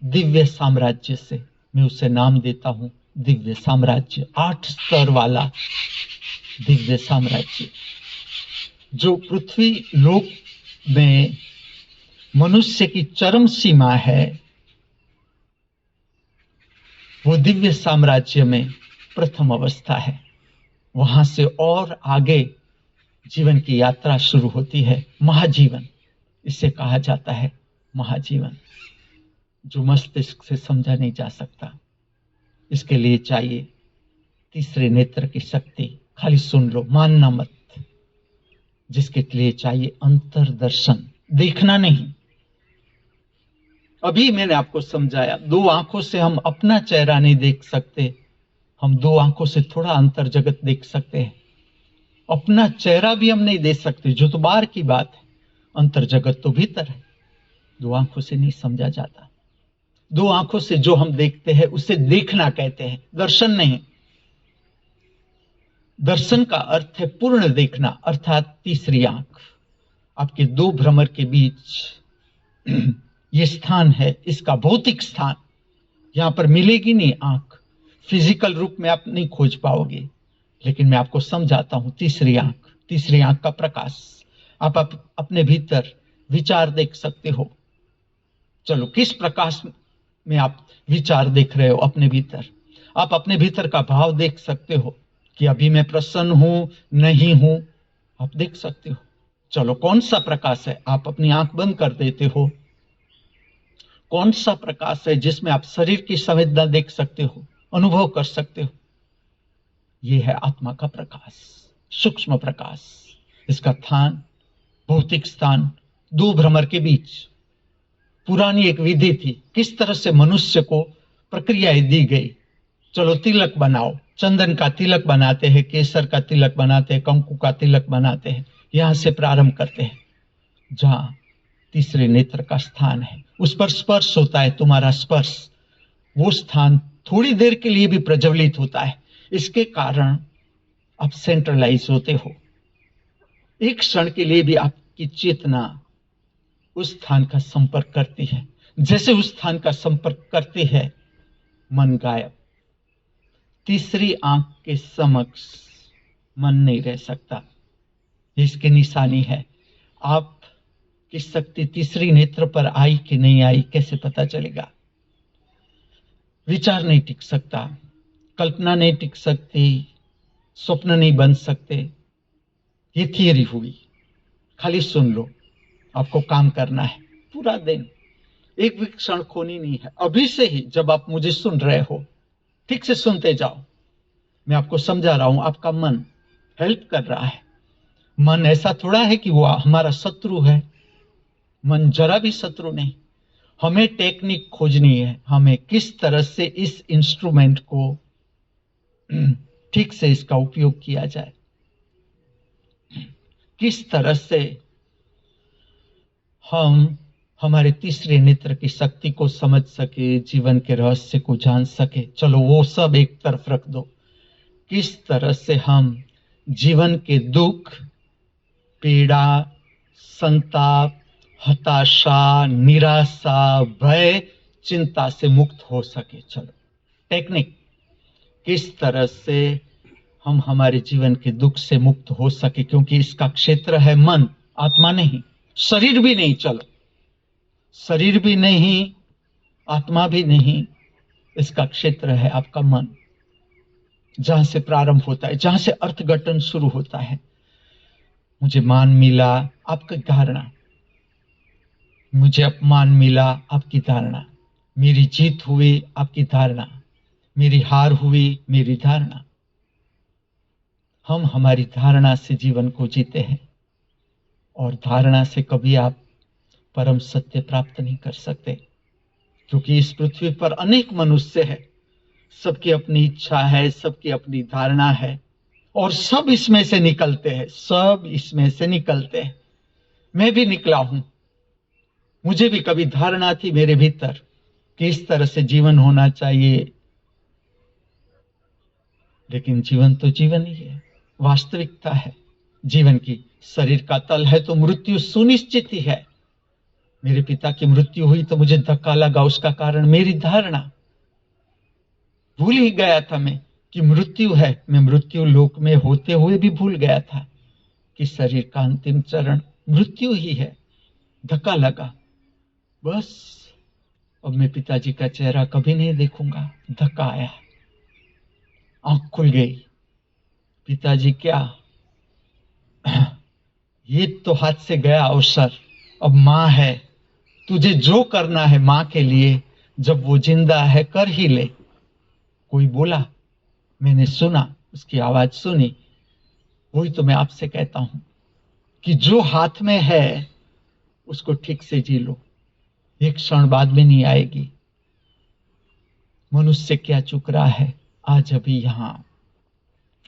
दिव्य साम्राज्य से, मैं उसे नाम देता हूं दिव्य साम्राज्य, 8 स्तर वाला दिव्य साम्राज्य। जो पृथ्वी लोक में मनुष्य की चरम सीमा है, वो दिव्य साम्राज्य में प्रथम अवस्था है। वहां से और आगे जीवन की यात्रा शुरू होती है, महाजीवन इसे कहा जाता है, महाजीवन, जो मस्तिष्क से समझा नहीं जा सकता। इसके लिए चाहिए तीसरे नेत्र की शक्ति। खाली सुन लो, मानना मत। जिसके लिए चाहिए अंतर्दर्शन, देखना नहीं। अभी मैंने आपको समझाया, 2 आंखों से हम अपना चेहरा नहीं देख सकते, हम 2 आंखों से थोड़ा अंतर जगत देख सकते हैं। अपना चेहरा भी हम नहीं देख सकते, जो तो बाहर की बात है, अंतर जगत तो भीतर है। 2 आंखों से नहीं समझा जाता। 2 आंखों से जो हम देखते हैं उसे देखना कहते हैं, दर्शन नहीं। दर्शन का अर्थ है पूर्ण देखना, अर्थात तीसरी आंख। आपके 2 भ्रमर के बीच ये स्थान है, इसका भौतिक स्थान, यहां पर मिलेगी नहीं आंख, फिजिकल रूप में आप नहीं खोज पाओगे, लेकिन मैं आपको समझाता हूं। तीसरी आंख का प्रकाश, आप अपने भीतर विचार देख सकते हो। चलो, किस प्रकाश में आप विचार देख रहे हो अपने भीतर? आप अपने भीतर का भाव देख सकते हो कि अभी मैं प्रसन्न हूं, नहीं हूं, आप देख सकते हो। चलो, कौन सा प्रकाश है? आप अपनी आंख बंद कर देते हो, कौन सा प्रकाश है जिसमें आप शरीर की संवेदना देख सकते हो, अनुभव कर सकते हो? यह है आत्मा का प्रकाश, सूक्ष्म प्रकाश। इसका स्थान, भौतिक स्थान, 2 भ्रमर के बीच। पुरानी एक विधि थी, किस तरह से मनुष्य को प्रक्रियाएं दी गई। चलो, तिलक बनाओ, चंदन का तिलक बनाते हैं, केसर का तिलक बनाते हैं, कंकु का तिलक बनाते हैं। यहां से प्रारंभ करते हैं, जहां तीसरे नेत्र का स्थान है, उस पर स्पर्श होता है, तुम्हारा स्पर्श। वो स्थान थोड़ी देर के लिए भी प्रज्वलित होता है, इसके कारण आप सेंट्रलाइज होते हो। एक क्षण के लिए भी आपकी चेतना उस स्थान का संपर्क करती है। जैसे उस स्थान का संपर्क करती है, मन गायब। तीसरी आंख के समक्ष मन नहीं रह सकता, इसकी निशानी है। आप की शक्ति तीसरी नेत्र पर आई कि नहीं आई, कैसे पता चलेगा? विचार नहीं टिक सकता, कल्पना नहीं टिक सकती, स्वप्न नहीं बन सकते। ये थियरी हुई, खाली सुन लो। आपको काम करना है पूरा दिन, एक भी क्षण खोनी नहीं है। अभी से ही जब आप मुझे सुन रहे हो, ठीक से सुनते जाओ। मैं आपको समझा रहा हूं, आपका मन हेल्प कर रहा है। मन ऐसा थोड़ा है कि वो हमारा शत्रु है, मन जरा भी शत्रु नहीं। हमें टेक्निक खोजनी है, हमें किस तरह से इस इंस्ट्रूमेंट को ठीक से इसका उपयोग किया जाए, किस तरह से हम हमारे तीसरे नेत्र की शक्ति को समझ सके, जीवन के रहस्य को जान सके। चलो, वो सब एक तरफ रख दो। किस तरह से हम जीवन के दुख, पीड़ा, संताप, हताशा, निराशा, भय, चिंता से मुक्त हो सके। चलो, टेक्निक, किस तरह से हम हमारे जीवन के दुख से मुक्त हो सके, क्योंकि इसका क्षेत्र है मन, आत्मा नहीं, शरीर भी नहीं। चलो, शरीर भी नहीं, आत्मा भी नहीं, इसका क्षेत्र है आपका मन, जहां से प्रारंभ होता है, जहां से अर्थघटन शुरू होता है। मुझे मान मिला, आपकी धारणा। मुझे अपमान मिला, आपकी धारणा। मेरी जीत हुई, आपकी धारणा। मेरी हार हुई, मेरी धारणा। हम हमारी धारणा से जीवन को जीते हैं, और धारणा से कभी आप परम सत्य प्राप्त नहीं कर सकते, क्योंकि इस पृथ्वी पर अनेक मनुष्य है, सबकी अपनी इच्छा है, सबकी अपनी धारणा है, और सब इसमें से निकलते हैं, सब इसमें से निकलते हैं। मैं भी निकला हूं। मुझे भी कभी धारणा थी मेरे भीतर कि इस तरह से जीवन होना चाहिए, लेकिन जीवन तो जीवन ही है, वास्तविकता है जीवन की। शरीर का तल है तो मृत्यु सुनिश्चित ही है। मेरे पिता की मृत्यु हुई तो मुझे धक्का लगा, उसका कारण मेरी धारणा। भूल ही गया था मैं कि मृत्यु है। मैं मृत्यु लोक में होते हुए भी भूल गया था कि शरीर का अंतिम चरण मृत्यु ही है। धक्का लगा, बस अब मैं पिताजी का चेहरा कभी नहीं देखूंगा। धक्का आया, आंख खुल गई। पिताजी क्या, ये तो हाथ से गया अवसर। अब मां है, तुझे जो करना है मां के लिए, जब वो जिंदा है कर ही ले। कोई बोला, मैंने सुना, उसकी आवाज सुनी। वही तो मैं आपसे कहता हूं कि जो हाथ में है उसको ठीक से जी लो, एक क्षण बाद में नहीं आएगी। मनुष्य क्या चुक रहा है आज अभी यहां,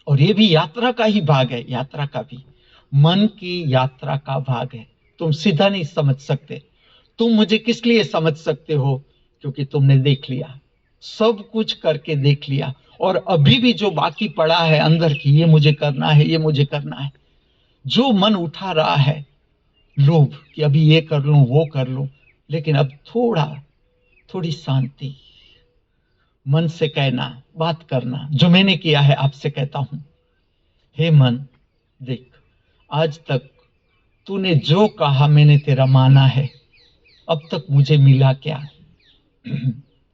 और ये भी यात्रा का ही भाग है, यात्रा का भी, मन की यात्रा का भाग है। तुम सीधा नहीं समझ सकते। तुम मुझे किस लिए समझ सकते हो? क्योंकि तुमने देख लिया, सब कुछ करके देख लिया, और अभी भी जो बाकी पड़ा है अंदर की, ये मुझे करना है, ये मुझे करना है, जो मन उठा रहा है लोभ कि अभी ये कर लूं, वो कर लूं, लेकिन अब थोड़ी शांति। मन से कहना, बात करना, जो मैंने किया है आपसे कहता हूं, हे मन, देख, आज तक तूने जो कहा मैंने तेरा माना है, अब तक मुझे मिला क्या?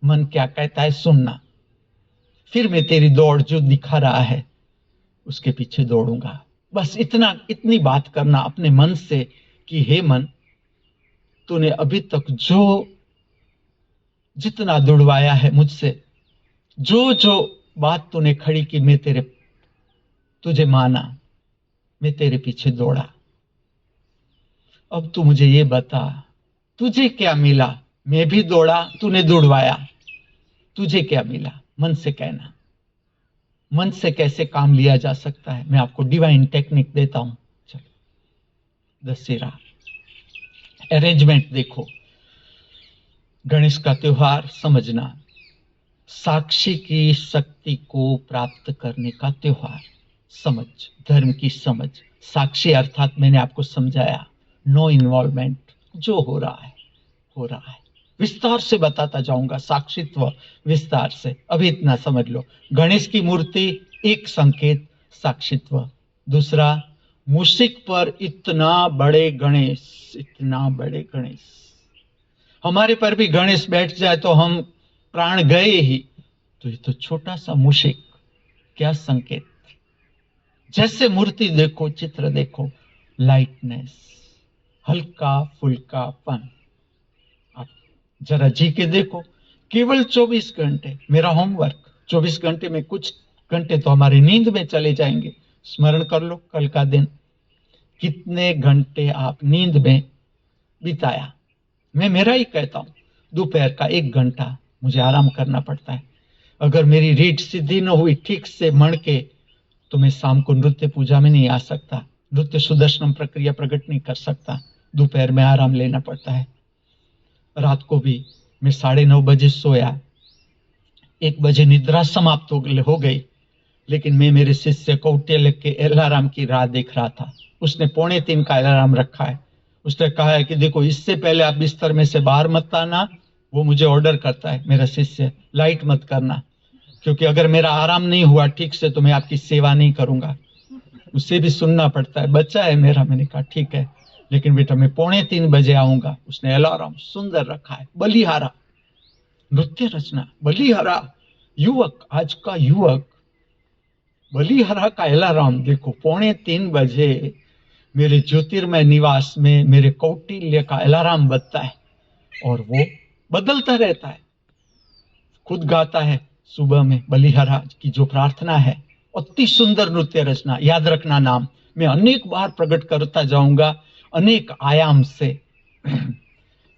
मन क्या कहता है सुनना, फिर मैं तेरी दौड़ जो दिखा रहा है उसके पीछे दौड़ूंगा। बस इतनी बात करना अपने मन से कि हे मन, तूने अभी तक जितना दुड़वाया है मुझसे, जो बात तूने खड़ी की, मैं तुझे माना, मैं तेरे पीछे दौड़ा। अब तू मुझे ये बता, तुझे क्या मिला? मैं भी दौड़ा, तूने दौड़वाया, तुझे क्या मिला? मन से कहना। मन से कैसे काम लिया जा सकता है, मैं आपको डिवाइन टेक्निक देता हूं। चलो, दशहरा अरेंजमेंट देखो। गणेश का त्योहार समझना, साक्षी की शक्ति को प्राप्त करने का त्योहार। समझ, धर्म की समझ। साक्षी अर्थात मैंने आपको समझाया, नो इन्वॉल्वमेंट, जो हो रहा है हो रहा है। विस्तार से बताता जाऊंगा, साक्षित्व विस्तार से, अभी इतना समझ लो। गणेश की मूर्ति एक संकेत, साक्षित्व। दूसरा, मूषिक पर इतना बड़े गणेश, इतना बड़े गणेश। हमारे पर भी गणेश बैठ जाए तो हम प्राण गए ही, तो ये तो छोटा सा मूषिक, क्या संकेत। जैसे मूर्ति देखो, चित्र देखो, लाइटनेस, हल्का फुल्कापन। आप जरा जी के देखो, केवल 24 घंटे मेरा होमवर्क, 24 घंटे में कुछ घंटे तो हमारी नींद में चले जाएंगे। स्मरण कर लो कल का दिन, कितने घंटे आप नींद में बिताया। मैं मेरा ही कहता हूं, दोपहर का 1 घंटा मुझे आराम करना पड़ता है। अगर मेरी रीढ़ सीधी न हुई ठीक से मण के, तो मैं शाम को नृत्य पूजा में नहीं आ सकता, नृत्य सुदर्शन प्रक्रिया प्रकट नहीं कर सकता। दोपहर में आराम लेना पड़ता है। रात को भी मैं 9:30 बजे सोया, 1 बजे निद्रा समाप्त हो गई, लेकिन मैं मेरे शिष्य कौटिल्य के अलार्म की राह देख रहा था। उसने 2:45 का अलार्म रखा है। उसने कहा है कि देखो, इससे पहले आप बिस्तर में से बाहर मत आना। वो मुझे ऑर्डर करता है, मेरा शिष्य, लाइट मत करना, क्योंकि अगर मेरा आराम नहीं हुआ ठीक से तो मैं आपकी सेवा नहीं करूंगा। उससे भी सुनना पड़ता है, बच्चा है मेरा। मैंने कहा ठीक है, लेकिन बेटा मैं 2:45 बजे आऊंगा। उसने अलार्म सुंदर रखा है, बलिहारा। नृत्य रचना, बलिहरा युवक, आज का युवक बलिहरा का अलार्म देखो 2:45 बजे मेरे ज्योतिर्मय निवास में मेरे कौटिल्य का अलार्म बजता है और वो बदलता रहता है। खुद गाता है सुबह में बलिहरा की जो प्रार्थना है, अति सुंदर नृत्य रचना, याद रखना नाम, मैं अनेक बार प्रकट करता जाऊंगा, अनेक आयाम से।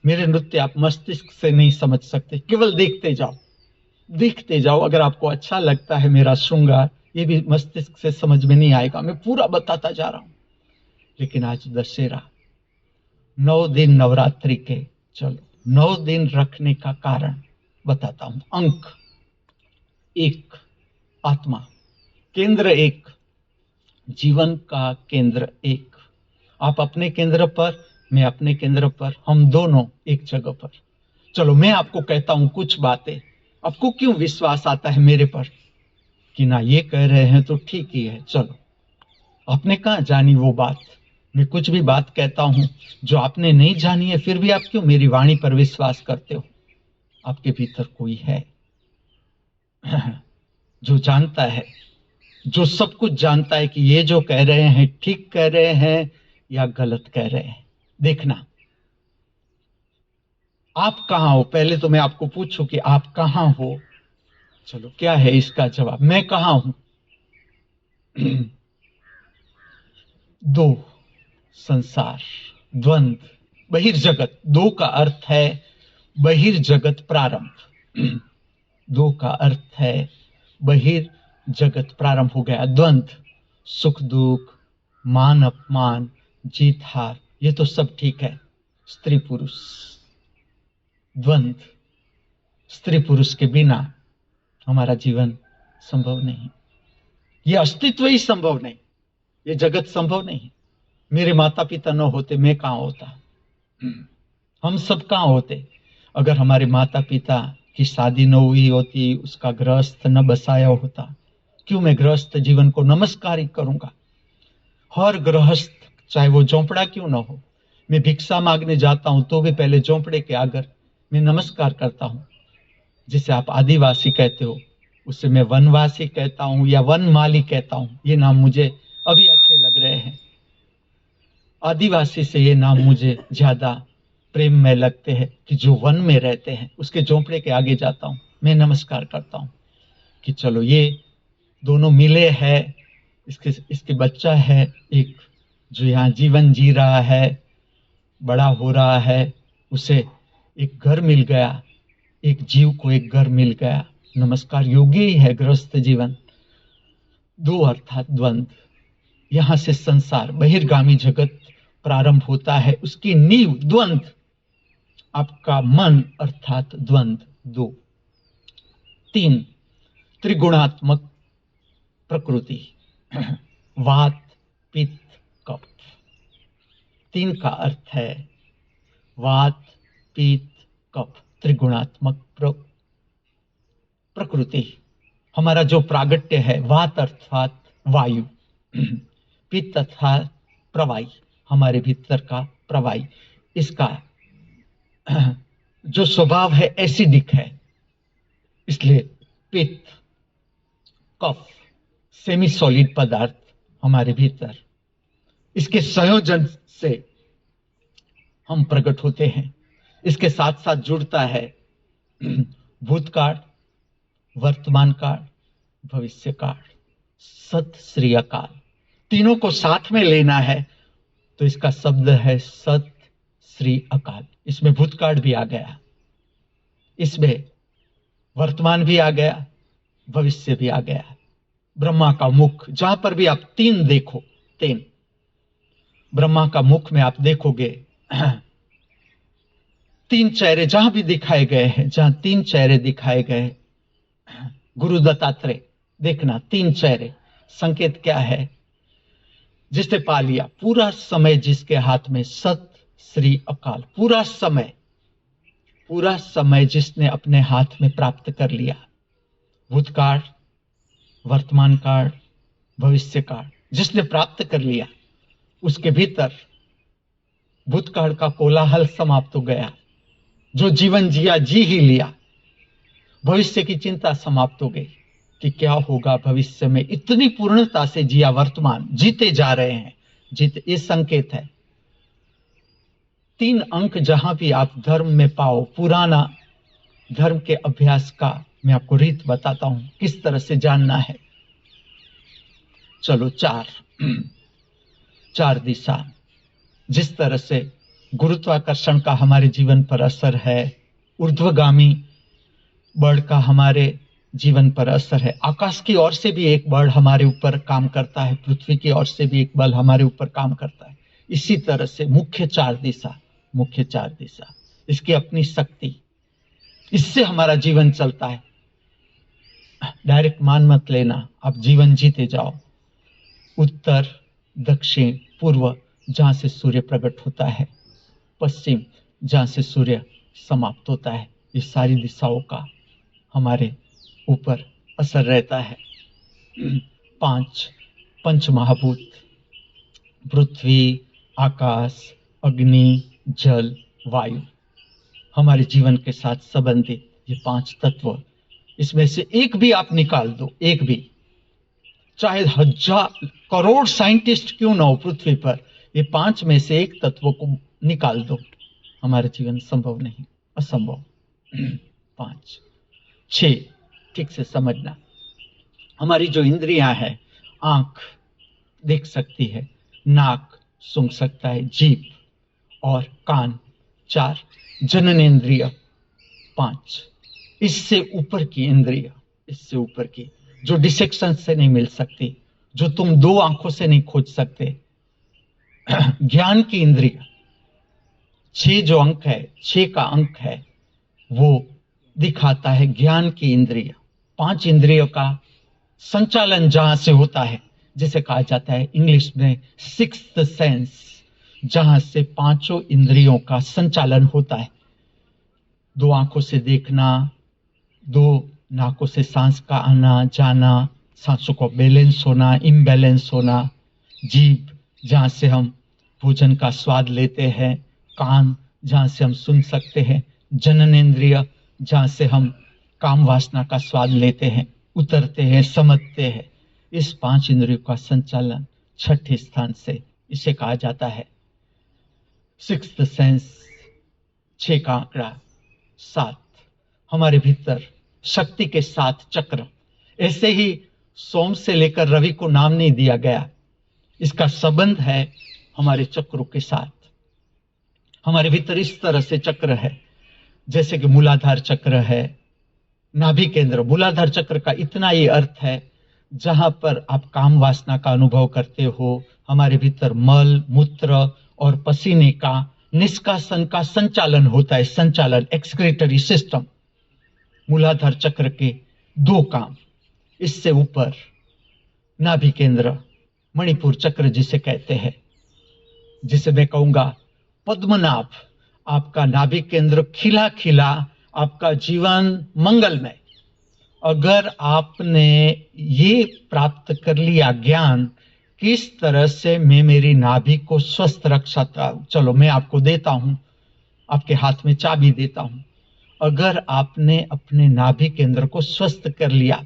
मेरे नृत्य आप मस्तिष्क से नहीं समझ सकते, केवल देखते जाओ, देखते जाओ। अगर आपको अच्छा लगता है मेरा श्रृंगार, ये भी मस्तिष्क से समझ में नहीं आएगा, मैं पूरा बताता जा रहा हूं। लेकिन आज दशहरा, 9 दिन नवरात्रि के, चलो 9 दिन रखने का कारण बताता हूं। अंक 1, आत्मा, केंद्र 1, जीवन का केंद्र 1। आप अपने केंद्र पर, मैं अपने केंद्र पर, हम दोनों एक जगह पर। चलो मैं आपको कहता हूं कुछ बातें, आपको क्यों विश्वास आता है मेरे पर कि ना ये कह रहे हैं तो ठीक ही है। चलो, आपने कहाँ जानी वो बात, मैं कुछ भी बात कहता हूं जो आपने नहीं जानी है, फिर भी आप क्यों मेरी वाणी पर विश्वास करते हो? आपके भीतर कोई है जो जानता है, जो सब कुछ जानता है कि ये जो कह रहे हैं ठीक कह रहे हैं या गलत कह रहे हैं। देखना, आप कहां हो? पहले तो मैं आपको पूछूं कि आप कहां हो। चलो, क्या है इसका जवाब? मैं कहां हूं? दो, संसार, द्वंद, बहिर्जगत। दो का अर्थ है बहिर्जगत प्रारंभ। दो का अर्थ है बहिर्जगत प्रारंभ हो गया। द्वंद, सुख दुख, मान अपमान, जीत हार, ये तो सब ठीक है। स्त्री पुरुष, द्वंद, स्त्री पुरुष के बिना हमारा जीवन संभव नहीं, ये अस्तित्व ही संभव नहीं, ये जगत संभव नहीं। मेरे माता पिता न होते मैं कहां होता, हम सब कहां होते? अगर हमारे माता पिता की शादी न हुई होती, उसका गृहस्थ न बसाया होता, क्यों मैं गृहस्थ जीवन को नमस्कार ही करूंगा? हर गृहस्थ, चाहे वो झोंपड़ा क्यों ना हो, मैं भिक्षा मांगने जाता हूं तो भी पहले झोंपड़े के आगे मैं नमस्कार करता हूं। जिसे आप आदिवासी कहते हो, उसे मैं वनवासी कहता हूं या वनमाली कहता हूं। ये नाम मुझे अभी अच्छे लग रहे हैं। आदिवासी से ये नाम मुझे ज्यादा प्रेम में लगते हैं कि जो वन में रहते हैं, उसके झोंपड़े के आगे जाता हूं, मैं नमस्कार करता हूं कि चलो ये दोनों मिले हैं, इसके बच्चा है एक, जो यहाँ जीवन जी रहा है, बड़ा हो रहा है, उसे एक घर मिल गया, एक जीव को एक घर मिल गया। नमस्कार, योग्य ही है गृहस्थ जीवन। दो अर्थात द्वंद, यहां से संसार, बहिर्गामी जगत प्रारंभ होता है, उसकी नींव द्वंद, आपका मन अर्थात द्वंद। 2, 3, त्रिगुणात्मक प्रकृति, वात पित्त कफ। 3 का अर्थ है वात पित्त कफ, त्रिगुणात्मक प्रकृति। हमारा जो प्रागट्य है, वात अर्थात वायु, पित्त अर्थात प्रवाही, हमारे भीतर का प्रवाही, इसका जो स्वभाव है एसिडिक है, इसलिए पित्त। कफ, सेमी सॉलिड पदार्थ हमारे भीतर, इसके संयोजन से हम प्रकट होते हैं। इसके साथ साथ जुड़ता है भूतकाल, वर्तमान काल, भविष्य काल, सत श्री अकाल। तीनों को साथ में लेना है तो इसका शब्द है सत श्री अकाल। इसमें भूतकाल भी आ गया, इसमें वर्तमान भी आ गया, भविष्य भी आ गया। ब्रह्मा का मुख, जहां पर भी आप 3 देखो, 3 ब्रह्मा का मुख में आप देखोगे 3 चेहरे जहां भी दिखाए गए हैं, जहां 3 चेहरे दिखाए गए, गुरु दत्तात्रेय, देखना 3 चेहरे, संकेत क्या है? जिसने पा लिया पूरा समय, जिसके हाथ में सत श्री अकाल, पूरा समय जिसने अपने हाथ में प्राप्त कर लिया, भूतकाल, वर्तमान काल, भविष्य काल, जिसने प्राप्त कर लिया, उसके भीतर भूतकाल का कोलाहल समाप्त हो गया। जो जीवन जिया जी ही लिया, भविष्य की चिंता समाप्त हो गई कि क्या होगा भविष्य में। इतनी पूर्णता से जिया, वर्तमान जीते जा रहे हैं। जीते, ये संकेत है। 3 अंक जहां भी आप धर्म में पाओ, पुराना धर्म के अभ्यास का मैं आपको रीत बताता हूं किस तरह से जानना है। चलो, 4 दिशा। जिस तरह से गुरुत्वाकर्षण का हमारे जीवन पर असर है, ऊर्ध्वगामी बल का हमारे जीवन पर असर है, आकाश की ओर से भी एक बल हमारे ऊपर काम करता है, पृथ्वी की ओर से भी एक बल हमारे ऊपर काम करता है। इसी तरह से मुख्य 4 दिशा, इसकी अपनी शक्ति, इससे हमारा जीवन चलता है। डायरेक्ट मान मत लेना, आप जीवन जीते जाओ। उत्तर, दक्षिण, पूर्व जहां से सूर्य प्रकट होता है, पश्चिम जहां से सूर्य समाप्त होता है, ये सारी दिशाओं का हमारे ऊपर असर रहता है। 5 पंच महाभूत, पृथ्वी, आकाश, अग्नि, जल, वायु, हमारे जीवन के साथ संबंधित ये 5 तत्व। इसमें से एक भी आप निकाल दो, एक भी, चाहे 1000 करोड़ साइंटिस्ट क्यों ना हो पृथ्वी पर, ये 5 में से एक तत्व को निकाल दो, हमारा जीवन संभव नहीं, असंभव। 5 6 ठीक से समझना। हमारी जो इंद्रियां हैं, आंख देख सकती है, नाक सूंघ सकता है, जीभ और कान 4, जननेंद्रिय 5, इससे ऊपर की इंद्रिय, इससे ऊपर की जो डिसेक्शन से नहीं मिल सकती, जो तुम 2 आंखों से नहीं खोज सकते। ज्ञान की इंद्रिय 6 जो अंक है, 6 का अंक है, वो दिखाता है ज्ञान की इंद्रिय। 5 इंद्रियों का संचालन जहां से होता है, जिसे कहा जाता है इंग्लिश में 6th सेंस, जहां से 5 इंद्रियों का संचालन होता है। 2 आंखों से देखना, 2 नाकों से सांस का आना जाना, सांसों को बैलेंस होना, इम्बैलेंस होना, जीभ जहां से हम भोजन का स्वाद लेते हैं, कान जहां से हम सुन सकते हैं, जननेंद्रिय जहां से हम काम वासना का स्वाद लेते हैं, उतरते हैं, समझते हैं। इस 5 इंद्रियों का संचालन 6ठे स्थान से, इसे कहा जाता है 6th सेंस। 6 का आंकड़ा 7, हमारे भीतर शक्ति के 7 चक्र। ऐसे ही सोम से लेकर रवि को नाम नहीं दिया गया, इसका संबंध है हमारे चक्रों के साथ। हमारे भीतर इस तरह से चक्र है, जैसे कि मूलाधार चक्र है, नाभि केंद्र। मूलाधार चक्र का इतना ही अर्थ है जहां पर आप काम वासना का अनुभव करते हो। हमारे भीतर मल, मूत्र और पसीने का निष्कासन का संचालन होता है, संचालन, एक्सक्रीटरी सिस्टम। मूलाधार चक्र के 2 काम। इससे ऊपर नाभि केंद्र, मणिपुर चक्र जिसे कहते हैं, जिसे मैं कहूंगा पद्मनाभ। आपका नाभि केंद्र खिला खिला, आपका जीवन मंगलमय। अगर आपने ये प्राप्त कर लिया ज्ञान, किस तरह से मैं मेरी नाभि को स्वस्थ रख सकता हूं, चलो मैं आपको देता हूं, आपके हाथ में चाबी देता हूं। अगर आपने अपने नाभि केंद्र को स्वस्थ कर लिया,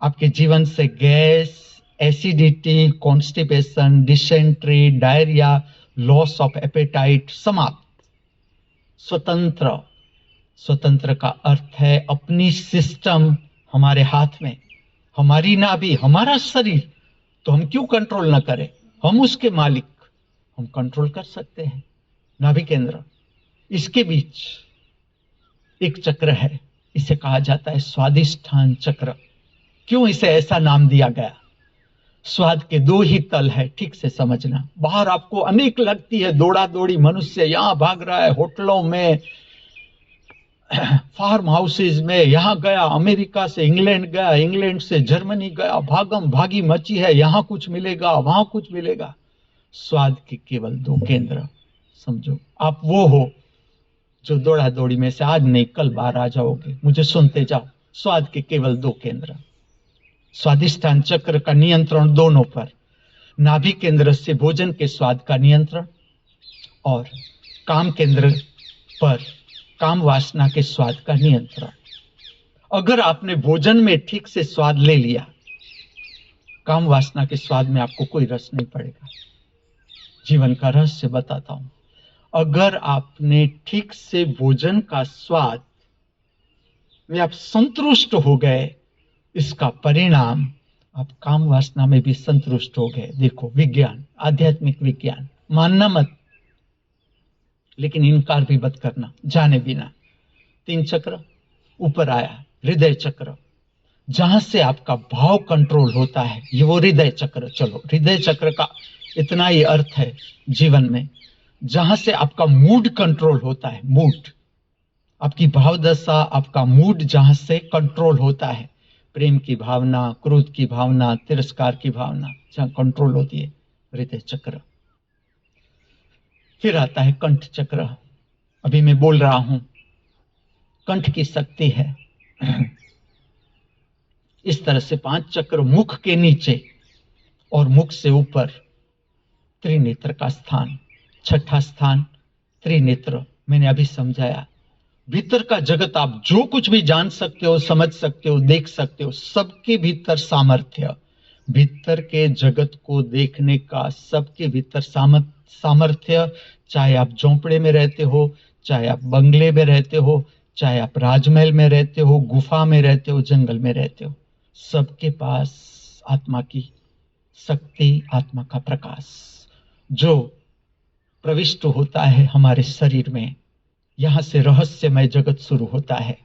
आपके जीवन से gas, acidity, constipation, dysentery, diarrhoea, loss of appetite समाप्त। स्वतंत्र, स्वतंत्र का अर्थ है अपनी सिस्टम हमारे हाथ में, हमारी नाभि, हमारा शरीर, तो हम क्यों कंट्रोल ना करें, हम उसके मालिक, हम कंट्रोल कर सकते हैं। नाभि केंद्र, इसके बीच एक चक्र है, इसे कहा जाता है स्वादिष्ठान चक्र। क्यों इसे ऐसा नाम दिया गया? स्वाद के 2 ही तल है, ठीक से समझना। बाहर आपको अनेक लगती है दौड़ा दौड़ी, मनुष्य यहां भाग रहा है, होटलों में, फार्म हाउसेज में, यहां गया, अमेरिका से इंग्लैंड गया, इंग्लैंड से जर्मनी गया, भागम भागी मची है, यहां कुछ मिलेगा, वहां कुछ मिलेगा। स्वाद के केवल 2 केंद्र। समझो, आप वो हो जो दौड़ा दौड़ी में से आज नहीं कल बाहर आ जाओगे, मुझे सुनते जाओ। स्वाद के केवल 2 केंद्र। स्वादिष्ठान चक्र का नियंत्रण दोनों पर, नाभि केंद्र से भोजन के स्वाद का नियंत्रण, और काम केंद्र पर काम वासना के स्वाद का नियंत्रण। अगर आपने भोजन में ठीक से स्वाद ले लिया, काम वासना के स्वाद में आपको कोई रस नहीं पड़ेगा। जीवन का रहस्य बताता हूं, अगर आपने ठीक से भोजन का स्वाद में आप संतुष्ट हो गए, इसका परिणाम आप काम वासना में भी संतुष्ट हो गए। देखो, विज्ञान, आध्यात्मिक विज्ञान, मानना मत, लेकिन इनकार भी मत करना जाने बिना। 3 चक्र ऊपर आया, हृदय चक्र, जहां से आपका भाव कंट्रोल होता है, ये वो हृदय चक्र। चलो, हृदय चक्र का इतना ही अर्थ है जीवन में, जहां से आपका मूड कंट्रोल होता है। मूड, आपकी भाव दशा, आपका मूड जहां से कंट्रोल होता है, प्रेम की भावना, क्रोध की भावना, तिरस्कार की भावना जहां कंट्रोल होती है, हृदय चक्र। फिर आता है कंठ चक्र। अभी मैं बोल रहा हूं, कंठ की शक्ति है। इस तरह से 5 चक्र, मुख के नीचे और मुख से ऊपर त्रिनेत्र का स्थान। छठा स्थान त्रिनेत्र, मैंने अभी समझाया। भीतर का जगत, आप जो कुछ भी जान सकते हो, समझ सकते हो, देख सकते हो, सबके भीतर सामर्थ्य, भीतर के जगत को देखने का सबके भीतर सामर्थ्य। चाहे आप झोंपड़े में रहते हो, चाहे आप बंगले में रहते हो, चाहे आप राजमहल में रहते हो, गुफा में रहते हो, जंगल में रहते हो, सबके पास आत्मा की शक्ति, आत्मा का प्रकाश जो प्रविष्ट होता है हमारे शरीर में। यहां से रहस्यमय जगत शुरू होता है।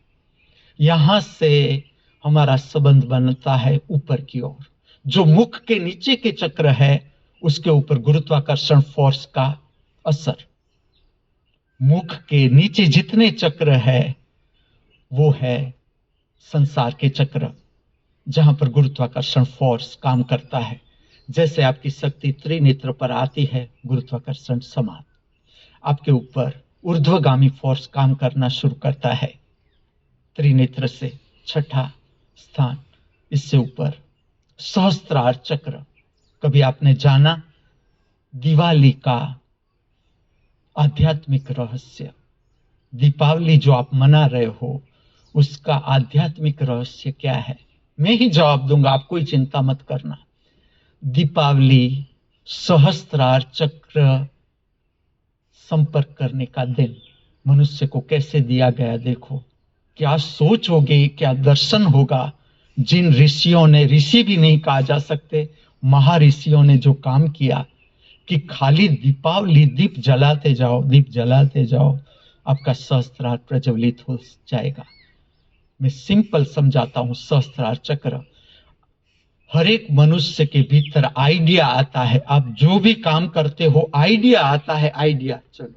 यहां से हमारा संबंध बनता है ऊपर की ओर। जो मुख के नीचे के चक्र है, उसके ऊपर गुरुत्वाकर्षण फोर्स का असर। मुख के नीचे जितने चक्र है, वो है संसार के चक्र, जहां पर गुरुत्वाकर्षण फोर्स काम करता है। जैसे आपकी शक्ति त्रिनेत्र पर आती है, गुरुत्वाकर्षण समान आपके ऊपर ऊर्ध्वगामी फोर्स काम करना शुरू करता है। त्रिनेत्र से छठा स्थान, इससे ऊपर सहस्त्रार चक्र। कभी आपने जाना दिवाली का आध्यात्मिक रहस्य? दीपावली जो आप मना रहे हो, उसका आध्यात्मिक रहस्य क्या है? मैं ही जवाब दूंगा, आप कोई चिंता मत करना। दीपावली सहस्त्रार चक्र संपर्क करने का दिन मनुष्य को कैसे दिया गया, देखो। क्या सोच होगी, क्या दर्शन होगा। जिन ऋषियों ने, ऋषि भी नहीं कहा जा सकते, महाऋषियों ने जो काम किया कि खाली दीपावली दीप जलाते जाओ, दीप जलाते जाओ, आपका सहस्त्रार प्रज्वलित हो जाएगा। मैं सिंपल समझाता हूं। सहस्त्रार चक्र, हर एक मनुष्य के भीतर आइडिया आता है। आप जो भी काम करते हो, आइडिया आता है, आइडिया। चलो,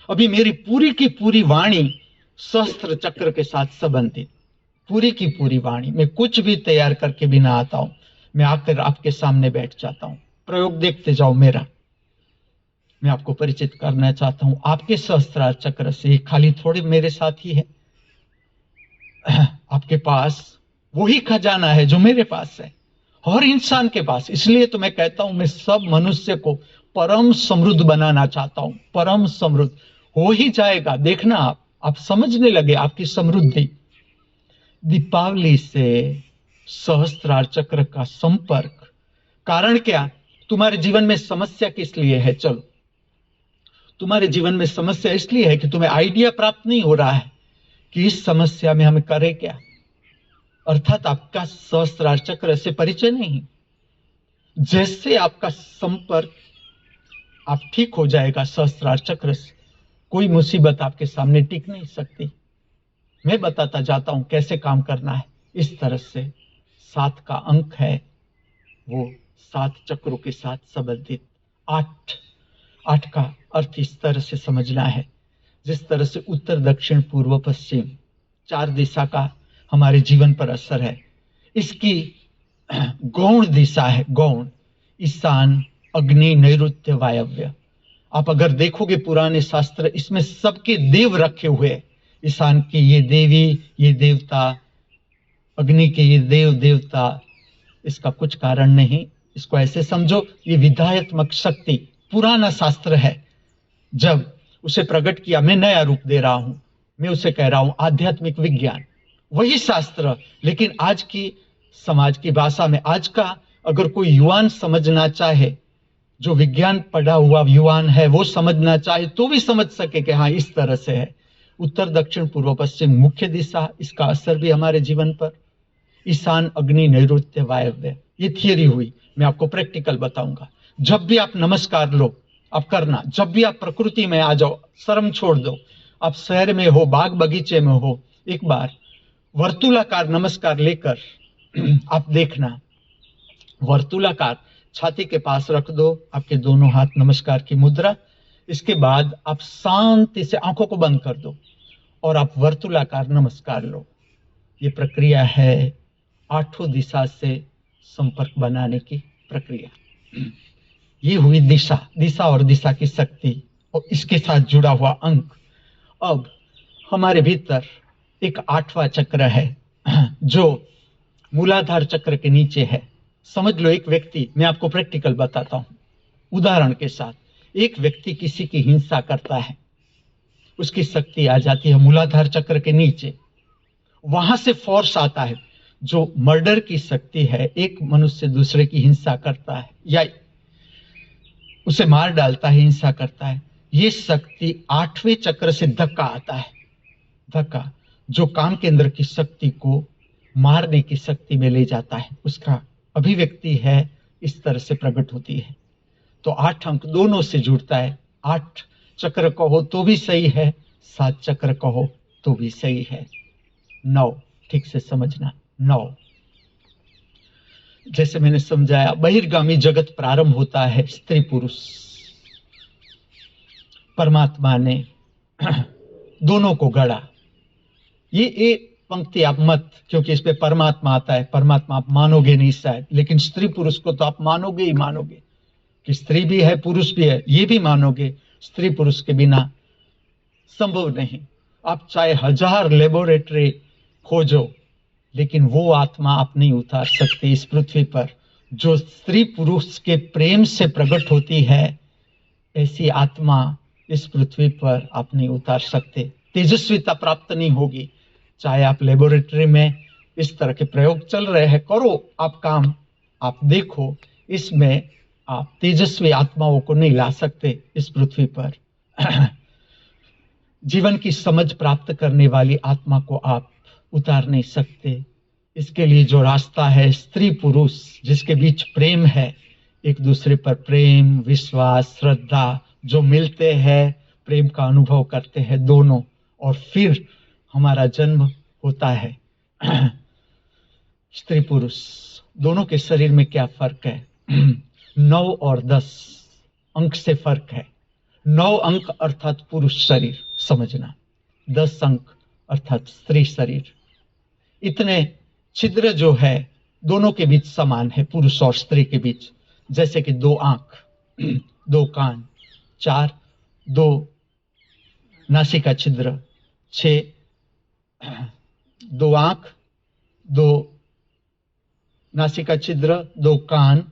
अभी मेरी पूरी की पूरी वाणी सहस्त्र चक्र के साथ संबंधित, पूरी की पूरी वाणी। मैं कुछ भी तैयार करके भी ना आता हूं, मैं आकर आपके सामने बैठ जाता हूं। प्रयोग देखते जाओ मेरा। मैं आपको परिचित करना चाहता हूं आपके सहस्त्रार चक्र से। खाली थोड़े मेरे साथ ही है, आपके पास वही खजाना है जो मेरे पास है, हर इंसान के पास। इसलिए तो मैं कहता हूं, मैं सब मनुष्य को परम समृद्ध बनाना चाहता हूं। परम समृद्ध हो ही जाएगा, देखना आप समझने लगे आपकी समृद्धि। दीपावली से सहस्त्रार चक्र का संपर्क, कारण क्या? तुम्हारे जीवन में समस्या किस लिए है? चलो, तुम्हारे जीवन में समस्या इसलिए है कि तुम्हें आइडिया प्राप्त नहीं हो रहा है कि इस समस्या में हमें करें क्या। अर्थात आपका सहस्त्रार चक्र से परिचय नहीं। जैसे आपका संपर्क आप ठीक हो जाएगा सहस्त्रार चक्र से, कोई मुसीबत आपके सामने टिक नहीं सकती। मैं बताता जाता हूं कैसे काम करना है। इस तरह से 7 का अंक है, वो 7 चक्रों के साथ संबंधित। 8 का अर्थ इस तरह से समझना है, जिस तरह से उत्तर, दक्षिण, पूर्व, पश्चिम 4 दिशा का हमारे जीवन पर असर है। इसकी गौण दिशा है, गौण, ईशान, अग्नि, नैऋत्य, वायव्य। आप अगर देखोगे पुराने शास्त्र, इसमें सबके देव रखे हुए। ईशान की ये देवी, ये देवता, अग्नि के ये देव देवता। इसका कुछ कारण नहीं, इसको ऐसे समझो, ये विधायत्मक शक्ति पुराना शास्त्र है। जब उसे प्रकट किया, मैं नया रूप दे रहा हूं, मैं उसे कह रहा हूं आध्यात्मिक विज्ञान। वही शास्त्र, लेकिन आज की समाज की भाषा में। आज का अगर कोई युवान समझना चाहे, जो विज्ञान पढ़ा हुआ युवान है, वो समझना चाहे तो भी समझ सके कि हाँ इस तरह से है। उत्तर दक्षिण पूर्व पश्चिम मुख्य दिशा, इसका असर भी हमारे जीवन पर। ईशान अग्नि नैऋत्य वायव्य, ये थियरी हुई। मैं आपको प्रैक्टिकल बताऊंगा। जब भी आप नमस्कार लो, आप करना। जब भी आप प्रकृति में आ जाओ, शर्म छोड़ दो, आप शहर में हो, बाग बगीचे में हो, एक बार वर्तुलाकार नमस्कार लेकर आप देखना। वर्तुलाकार छाती के पास रख दो, आपके दोनों हाथ नमस्कार की मुद्रा। इसके बाद आप शांति से आंखों को बंद कर दो और आप वर्तुलाकार नमस्कार लो। ये प्रक्रिया है आठों दिशा से संपर्क बनाने की प्रक्रिया। ये हुई दिशा, दिशा और दिशा की शक्ति और इसके साथ जुड़ा हुआ अंक। अब हमारे भीतर एक 8वां चक्र है जो मूलाधार चक्र के नीचे है। समझ लो, एक व्यक्ति, मैं आपको प्रैक्टिकल बताता हूं उदाहरण के साथ। एक व्यक्ति किसी की हिंसा करता है, उसकी शक्ति आ जाती है मूलाधार चक्र के नीचे। वहां से फोर्स आता है, जो मर्डर की शक्ति है। एक मनुष्य दूसरे की हिंसा करता है या उसे मार डालता है, हिंसा करता है, ये शक्ति 8वें चक्र से धक्का आता है। धक्का जो काम केंद्र की शक्ति को मारने की शक्ति में ले जाता है, उसका अभिव्यक्ति है, इस तरह से प्रकट होती है। तो 8 अंक दोनों से जुड़ता है। 8 चक्र कहो तो भी सही है, 7 चक्र कहो तो भी सही है। 9, ठीक से समझना, 9। जैसे मैंने समझाया, बहिर्गामी जगत प्रारंभ होता है स्त्री पुरुष। परमात्मा ने दोनों को गढ़ा। ये एक पंक्ति आप मत, क्योंकि इस पे परमात्मा आता है, परमात्मा आप मानोगे नहीं शायद, लेकिन स्त्री पुरुष को तो आप मानोगे ही मानोगे कि स्त्री भी है पुरुष भी है, ये भी मानोगे। स्त्री पुरुष के बिना संभव नहीं। आप चाहे 1000 लेबोरेटरी खोजो, लेकिन वो आत्मा आप नहीं उतार सकते इस पृथ्वी पर जो स्त्री पुरुष के प्रेम से प्रकट होती है। ऐसी आत्मा इस पृथ्वी पर आप नहीं उतार सकते। तेजस्विता प्राप्त नहीं होगी। चाहे आप लेबोरेटरी में इस तरह के प्रयोग चल रहे हैं, करो आप काम, आप देखो, इसमें आप तेजस्वी आत्माओं को नहीं ला सकते इस पृथ्वी पर। जीवन की समझ प्राप्त करने वाली आत्मा को आप उतार नहीं सकते। इसके लिए जो रास्ता है, स्त्री पुरुष जिसके बीच प्रेम है, एक दूसरे पर प्रेम, विश्वास, श्रद्धा जो मिलते हैं, प्रेम का अनुभव करते हैं दोनों, और फिर हमारा जन्म होता है। स्त्री पुरुष दोनों के शरीर में क्या फर्क है? 9 और 10 अंक से फर्क है। 9 अंक अर्थात पुरुष शरीर समझना, 10 अंक अर्थात स्त्री शरीर। इतने छिद्र जो है दोनों के बीच समान है, पुरुष और स्त्री के बीच। जैसे कि 2 आंख, 2 कान, 4 2 नासिका छिद्र, 6 2 आंख, 2 नासिका छिद्र, 2 कान,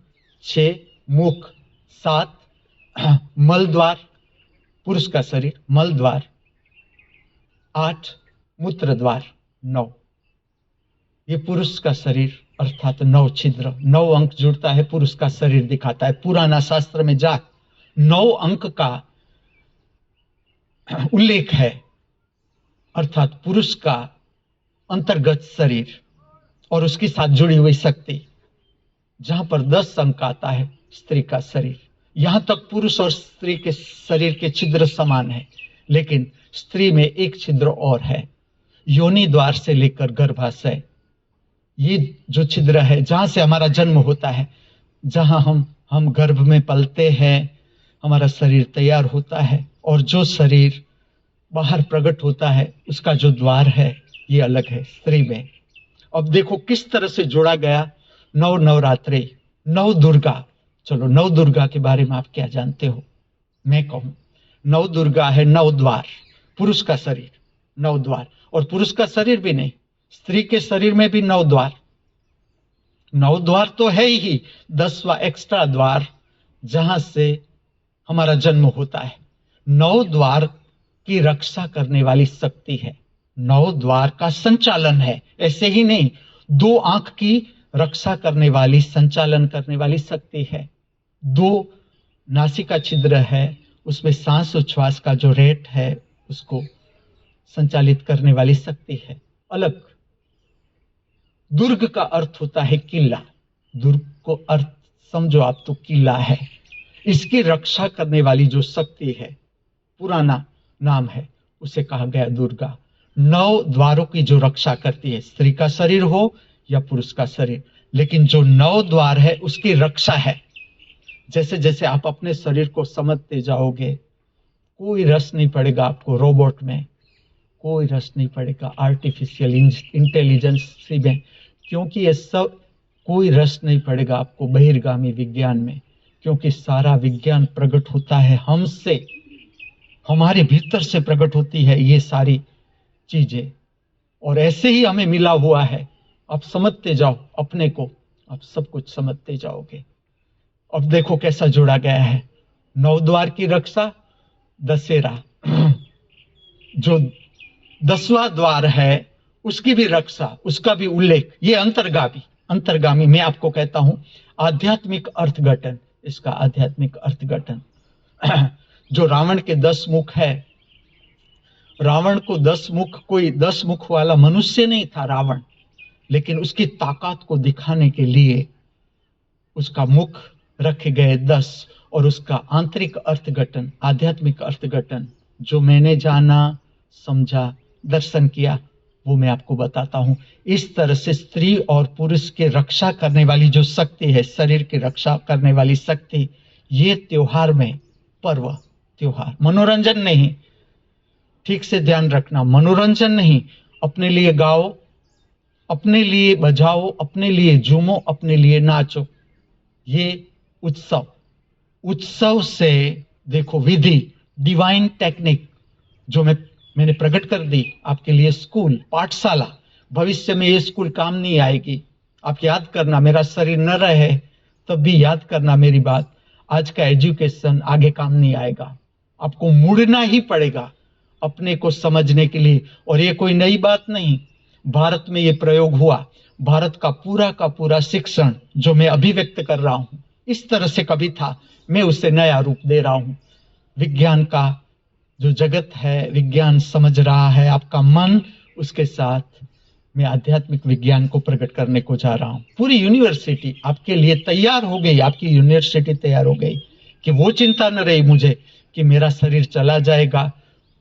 6 मुख, 7 मल द्वार, पुरुष का शरीर मल द्वार, 8 मूत्र द्वार, 9 ये पुरुष का शरीर अर्थात 9 छिद्र। 9 अंक जुड़ता है, पुरुष का शरीर दिखाता है। पुराना शास्त्र में जा 9 अंक का उल्लेख है, अर्थात पुरुष का अंतर्गत शरीर और उसके साथ जुड़ी हुई शक्ति। जहां पर 10 अंक आता है, स्त्री का शरीर। यहां तक पुरुष और स्त्री के शरीर के छिद्र समान है, लेकिन स्त्री में एक छिद्र और है, योनि द्वार से लेकर गर्भाशय। ये जो छिद्र है, जहां से हमारा जन्म होता है, जहां हम गर्भ में पलते हैं, हमारा शरीर तैयार होता है, और जो शरीर बाहर प्रकट होता है, उसका जो द्वार है ये अलग है स्त्री में। अब देखो किस तरह से जोड़ा गया। 9 नवरात्रि, 9 दुर्गा। चलो 9 दुर्गा के बारे में आप क्या जानते हो? मैं कहूं 9 दुर्गा है 9 द्वार, पुरुष का शरीर 9 द्वार, और पुरुष का शरीर भी नहीं, स्त्री के शरीर में भी 9 द्वार। 9 द्वार तो है ही, 10वां एक्स्ट्रा द्वार जहां से हमारा जन्म होता है। 9 द्वार की रक्षा करने वाली शक्ति है 9 द्वार का संचालन है। ऐसे ही नहीं, 2 आंख की रक्षा करने वाली, संचालन करने वाली शक्ति है। 2 नासिका छिद्र है, उसमें सांस उच्छ्वास का जो रेट है उसको संचालित करने वाली शक्ति है। अलग दुर्ग का अर्थ होता है किला। दुर्ग को अर्थ समझो आप तो किला है। इसकी रक्षा करने वाली जो शक्ति है, पुराना नाम है, उसे कहा गया दुर्गा। 9 द्वारों की जो रक्षा करती है, स्त्री का शरीर हो या पुरुष का शरीर, लेकिन जो 9 द्वार है उसकी रक्षा है। जैसे जैसे आप अपने शरीर को समझते जाओगे, कोई रस नहीं पड़ेगा आपको रोबोट में, कोई रस नहीं पड़ेगा आर्टिफिशियल इंटेलिजेंस में, क्योंकि ये सब कोई रस नहीं पड़ेगा आपको बहिर्गामी विज्ञान में, क्योंकि सारा विज्ञान प्रकट होता है हमसे, हमारे भीतर से प्रकट होती है ये सारी चीजें, और ऐसे ही हमें मिला हुआ है। आप समझते जाओ अपने को, आप सब कुछ समझते जाओगे। अब देखो कैसा जोड़ा गया है। 9 द्वार की रक्षा, दशहरा जो 10वां द्वार है उसकी भी रक्षा, उसका भी उल्लेख। ये अंतर्गामी मैं आपको कहता हूं आध्यात्मिक अर्थघटन, इसका आध्यात्मिक अर्थघटन। जो रावण के 10 मुख है, रावण को 10 मुख, कोई 10 मुख वाला मनुष्य नहीं था रावण, लेकिन उसकी ताकत को दिखाने के लिए उसका मुख रखे गए 10, और उसका आंतरिक अर्थघटन, आध्यात्मिक अर्थघटन जो मैंने जाना, समझा, दर्शन किया, वो मैं आपको बताता हूं। इस तरह से स्त्री और पुरुष की रक्षा करने वाली जो शक्ति है, शरीर की रक्षा करने वाली शक्ति, ये त्योहार में, पर्व त्योहार, मनोरंजन नहीं, ठीक से ध्यान रखना, मनोरंजन नहीं, अपने लिए गाओ, अपने लिए बजाओ, अपने लिए झूमो, अपने लिए नाचो, ये उत्सव से देखो विधि, डिवाइन टेक्निक जो मैंने प्रकट कर दी आपके लिए। स्कूल, पाठशाला, भविष्य में ये स्कूल काम नहीं आएगी। आप याद करना, मेरा शरीर न रहे तब भी याद करना मेरी बात। आज का एजुकेशन आगे काम नहीं आएगा, आपको मुड़ना ही पड़ेगा अपने को समझने के लिए। और ये कोई नई बात नहीं, भारत में ये प्रयोग हुआ। भारत का पूरा शिक्षण जो मैं अभिव्यक्त कर रहा हूं, इस तरह से कभी था, मैं उसे नया रूप दे रहा हूं। विज्ञान का जो जगत है, विज्ञान समझ रहा है, आपका मन, उसके साथ मैं आध्यात्मिक विज्ञान को प्रकट करने को जा रहा हूं। पूरी यूनिवर्सिटी आपके लिए तैयार हो गई, आपकी यूनिवर्सिटी तैयार हो गई कि वो चिंता न रही मुझे कि मेरा शरीर चला जाएगा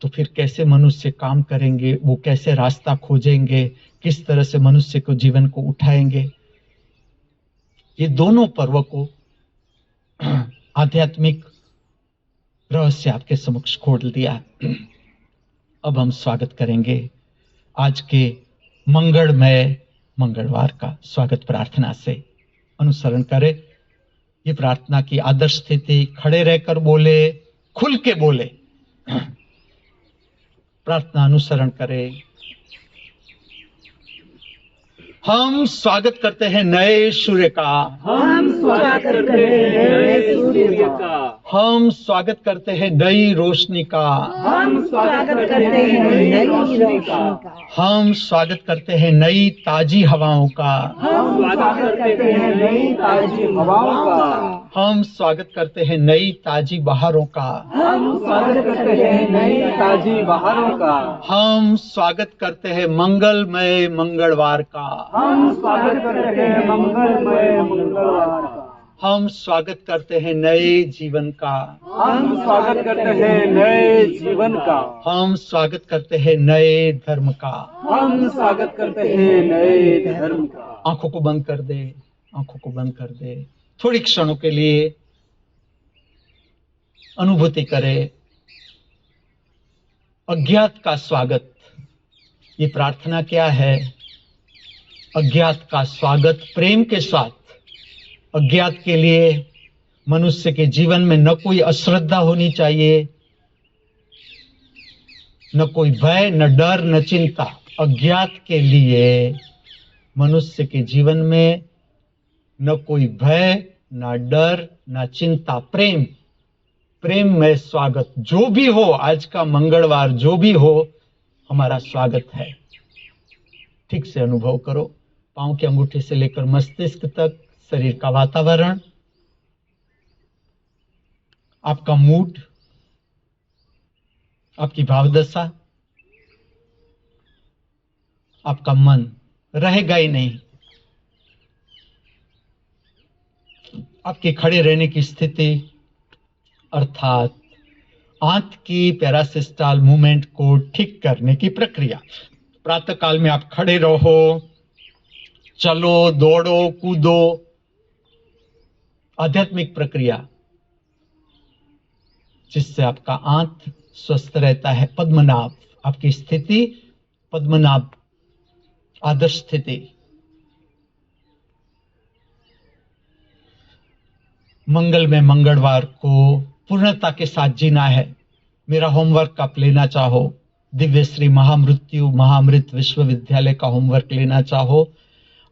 तो फिर कैसे मनुष्य काम करेंगे, वो कैसे रास्ता खोजेंगे, किस तरह से मनुष्य को जीवन को उठाएंगे। ये दोनों पर्व को आध्यात्मिक रहस्य आपके समक्ष खोल दिया। अब हम स्वागत करेंगे आज के मंगलमय मंगलवार का। स्वागत प्रार्थना से अनुसरण करें। ये प्रार्थना की आदर्श स्थिति, खड़े रहकर बोले, खुल के बोले, प्रार्थना अनुसरण करें। हम स्वागत करते हैं नए सूर्य का, हम स्वागत करते हैं नए सूर्य का, हम स्वागत करते हैं नई रोशनी का, हम स्वागत करते हैं नई रोशनी का, हम स्वागत करते हैं नई ताजी हवाओं का, हम स्वागत करते हैं नई ताजी हवाओं का, हम स्वागत करते हैं नई ताजी बहारों का, हम स्वागत करते हैं नई ताजी बहारों का, हम स्वागत करते हैं मंगलमय मंगलवार का, हम स्वागत करते हैं मंगलमय मंगलवार का, हम स्वागत करते हैं नए जीवन का, हम स्वागत करते हैं नए जीवन का, हम स्वागत करते हैं नए धर्म का। हम स्वागत करते हैं नए धर्म का। आंखों को बंद कर दे, आंखों को बंद कर दे, थोड़ी क्षणों के लिए अनुभूति करे अज्ञात का स्वागत। ये प्रार्थना क्या है? अज्ञात का स्वागत प्रेम के साथ। अज्ञात के लिए मनुष्य के जीवन में न कोई अश्रद्धा होनी चाहिए, न कोई भय, न डर, न चिंता। अज्ञात के लिए मनुष्य के जीवन में न कोई भय, न डर, न चिंता, प्रेम, प्रेम में स्वागत। जो भी हो, आज का मंगलवार जो भी हो, हमारा स्वागत है। ठीक से अनुभव करो, पांव के अंगूठे से लेकर मस्तिष्क तक शरीर का वातावरण, आपका मूड, आपकी भावदशा, आपका मन रहेगा ही नहीं। आपके खड़े रहने की स्थिति अर्थात आंत की पैरासिस्टल मूवमेंट को ठीक करने की प्रक्रिया। प्रातः काल में आप खड़े रहो, चलो, दौड़ो, कूदो। आध्यात्मिक प्रक्रिया जिससे आपका आंत स्वस्थ रहता है। पद्मनाभ, आपकी स्थिति पद्मनाभ, आदर्श स्थिति। मंगल में मंगलवार को पूर्णता के साथ जीना है। मेरा होमवर्क आप लेना चाहो, दिव्यश्री महामृत्यु महामृत विश्वविद्यालय का होमवर्क लेना चाहो,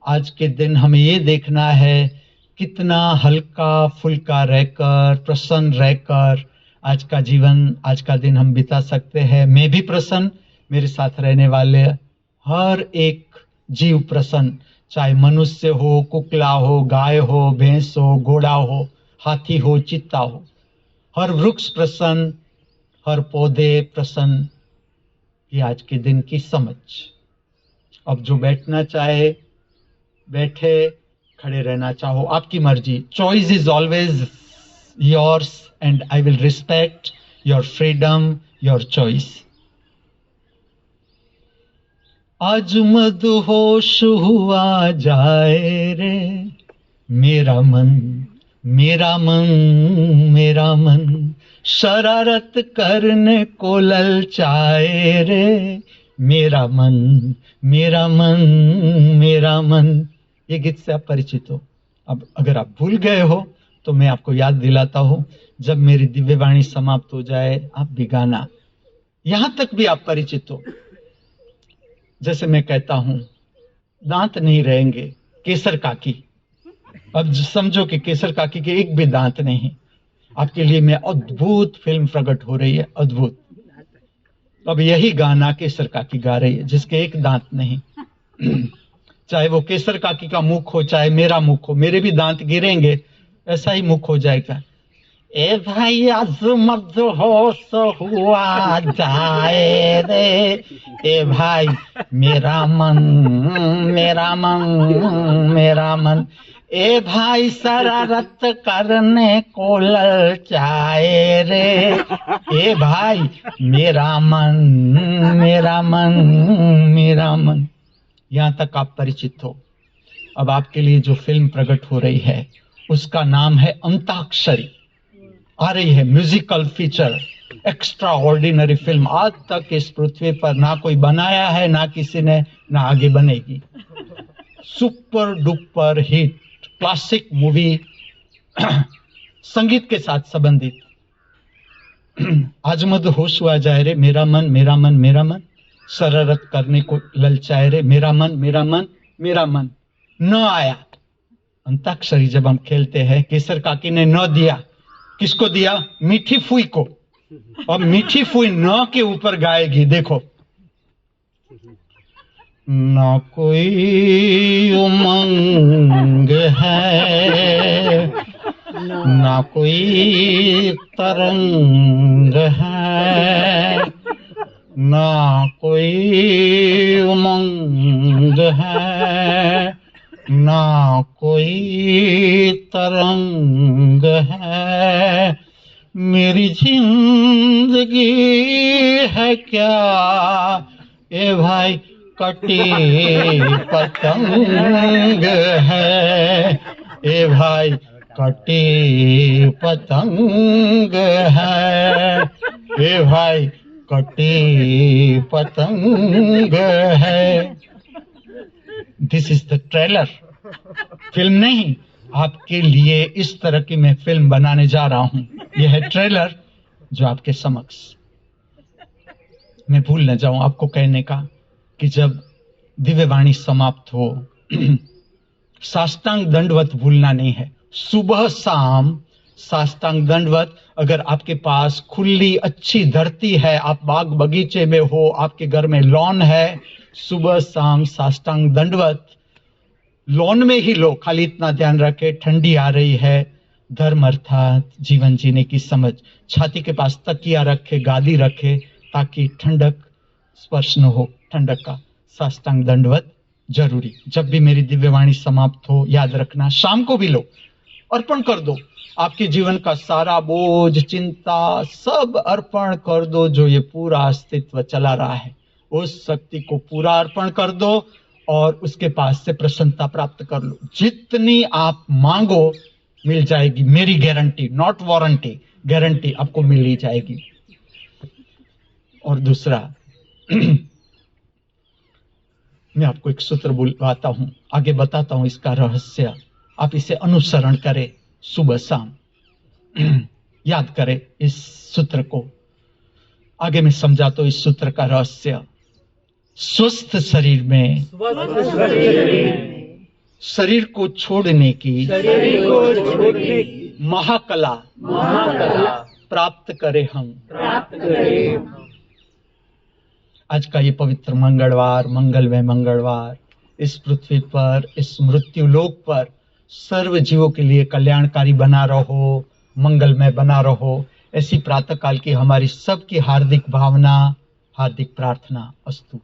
आज के दिन हमें ये देखना है कितना हल्का फुल्का रहकर, प्रसन्न रहकर आज का जीवन, आज का दिन हम बिता सकते हैं। मैं भी प्रसन्न, मेरे साथ रहने वाले हर एक जीव प्रसन्न, चाहे मनुष्य हो, कुकला हो, गाय हो, भैंस हो, घोड़ा हो, हाथी हो, चित्ता हो, हर वृक्ष प्रसन्न, हर पौधे प्रसन्न। ये आज के दिन की समझ। अब जो बैठना चाहे बैठे, खड़े रहना चाहो आपकी मर्जी। Choice is always yours and I will respect your freedom, your choice. आज मदहोश हुआ जाए रे मेरा मन, मेरा मन, मेरा मन, शरारत करने को ललचाए रे मेरा मन, मेरा मन, मेरा मन। ये गीत से आप परिचित हो। अब अगर आप भूल गए हो तो मैं आपको याद दिलाता हूं, जब मेरी दिव्यवाणी समाप्त हो जाए आप भी गाना। यहां तक भी आप परिचित हो। जैसे मैं कहता हूं, दांत नहीं रहेंगे, केसर काकी। अब समझो कि केसर काकी के एक भी दांत नहीं। आपके लिए मैं अद्भुत फिल्म प्रकट हो रही है, अद्भुत। अब यही गाना केसर काकी गा रही है जिसके एक दांत नहीं। चाहे वो केसर काकी का मुख हो, चाहे मेरा मुख हो, मेरे भी दांत गिरेंगे, ऐसा ही मुख हो जाएगा। ए भाई आज मदहोश हुआ जाए रे, ए भाई मेरा मन, मेरा मन, मेरा मन, ए भाई शरारत करने को ललचाए रे, ए भाई मेरा मन, मेरा मन, मेरा मन। यहां तक आप परिचित हो। अब आपके लिए जो फिल्म प्रकट हो रही है उसका नाम है अंताक्षरी। आ रही है musical feature, extra ordinary film. आज तक इस पृथ्वी पर ना कोई बनाया है, ना किसी ने, ना आगे बनेगी। Super duper hit classic movie, संगीत के साथ संबंधित। आज मदहोश हुआ जाए रे मेरा मन, मेरा मन, मेरा मन, शरारत करने को ललचाए रे मेरा मन, मेरा मन, मेरा मन। न आया। अंताक्षरी जब हम खेलते हैं, केसर काकी ने न दिया। किसको दिया? मीठी फुई को। और मीठी फुई न के ऊपर गाएगी, देखो। ना कोई उमंग है, ना कोई तरंग है, ना कोई उमंग है, ना कोई तरंग है, मेरी जिंदगी है क्या ए भाई कटी पतंग है, ए भाई कटी पतंग है, ए भाई कटी पतंग है। This is the trailer, film नहीं। आपके लिए इस तरह की मैं फिल्म बनाने जा रहा हूं। यह है ट्रेलर जो आपके समक्ष। मैं भूल न जाऊं आपको कहने का कि जब दिव्यवाणी समाप्त हो, साष्टांग दंडवत भूलना नहीं है। सुबह शाम साष्टांग दंडवत। अगर आपके पास खुली अच्छी धरती है, आप बाग बगीचे में हो, आपके घर में लॉन है, सुबह शाम साष्टांग दंडवत लॉन में ही लो। खाली इतना ध्यान रखे, ठंडी आ रही है, धर्म अर्थात जीवन जीने की समझ। छाती के पास तकिया रखे, गादी रखे, ताकि ठंडक स्पर्श न हो, ठंडक का साष्टांग दंडवत जरूरी। जब भी मेरी दिव्यवाणी समाप्त हो, याद रखना, शाम को भी लो, अर्पण कर दो। आपके जीवन का सारा बोझ, चिंता सब अर्पण कर दो। जो ये पूरा अस्तित्व चला रहा है, उस शक्ति को पूरा अर्पण कर दो और उसके पास से प्रसन्नता प्राप्त कर लो। जितनी आप मांगो मिल जाएगी, मेरी गारंटी, नॉट वारंटी, गारंटी आपको मिल ही जाएगी। और दूसरा, मैं आपको एक सूत्र बुलवाता हूं, आगे बताता हूं इसका रहस्य। आप इसे अनुसरण करें सुबह शाम, याद करें इस सूत्र को। आगे मैं समझाता हूं इस सूत्र का रहस्य। स्वस्थ शरीर में शरीर को छोड़ने की महाकला प्राप्त करें हम। आज का ये पवित्र मंगलवार, मंगलमय मंगलवार, इस पृथ्वी पर, इस मृत्यु लोक पर सर्व जीवों के लिए कल्याणकारी बना रहो, मंगलमय बना रहो, ऐसी प्रातः काल की हमारी सबकी हार्दिक भावना, हार्दिक प्रार्थना अस्तु।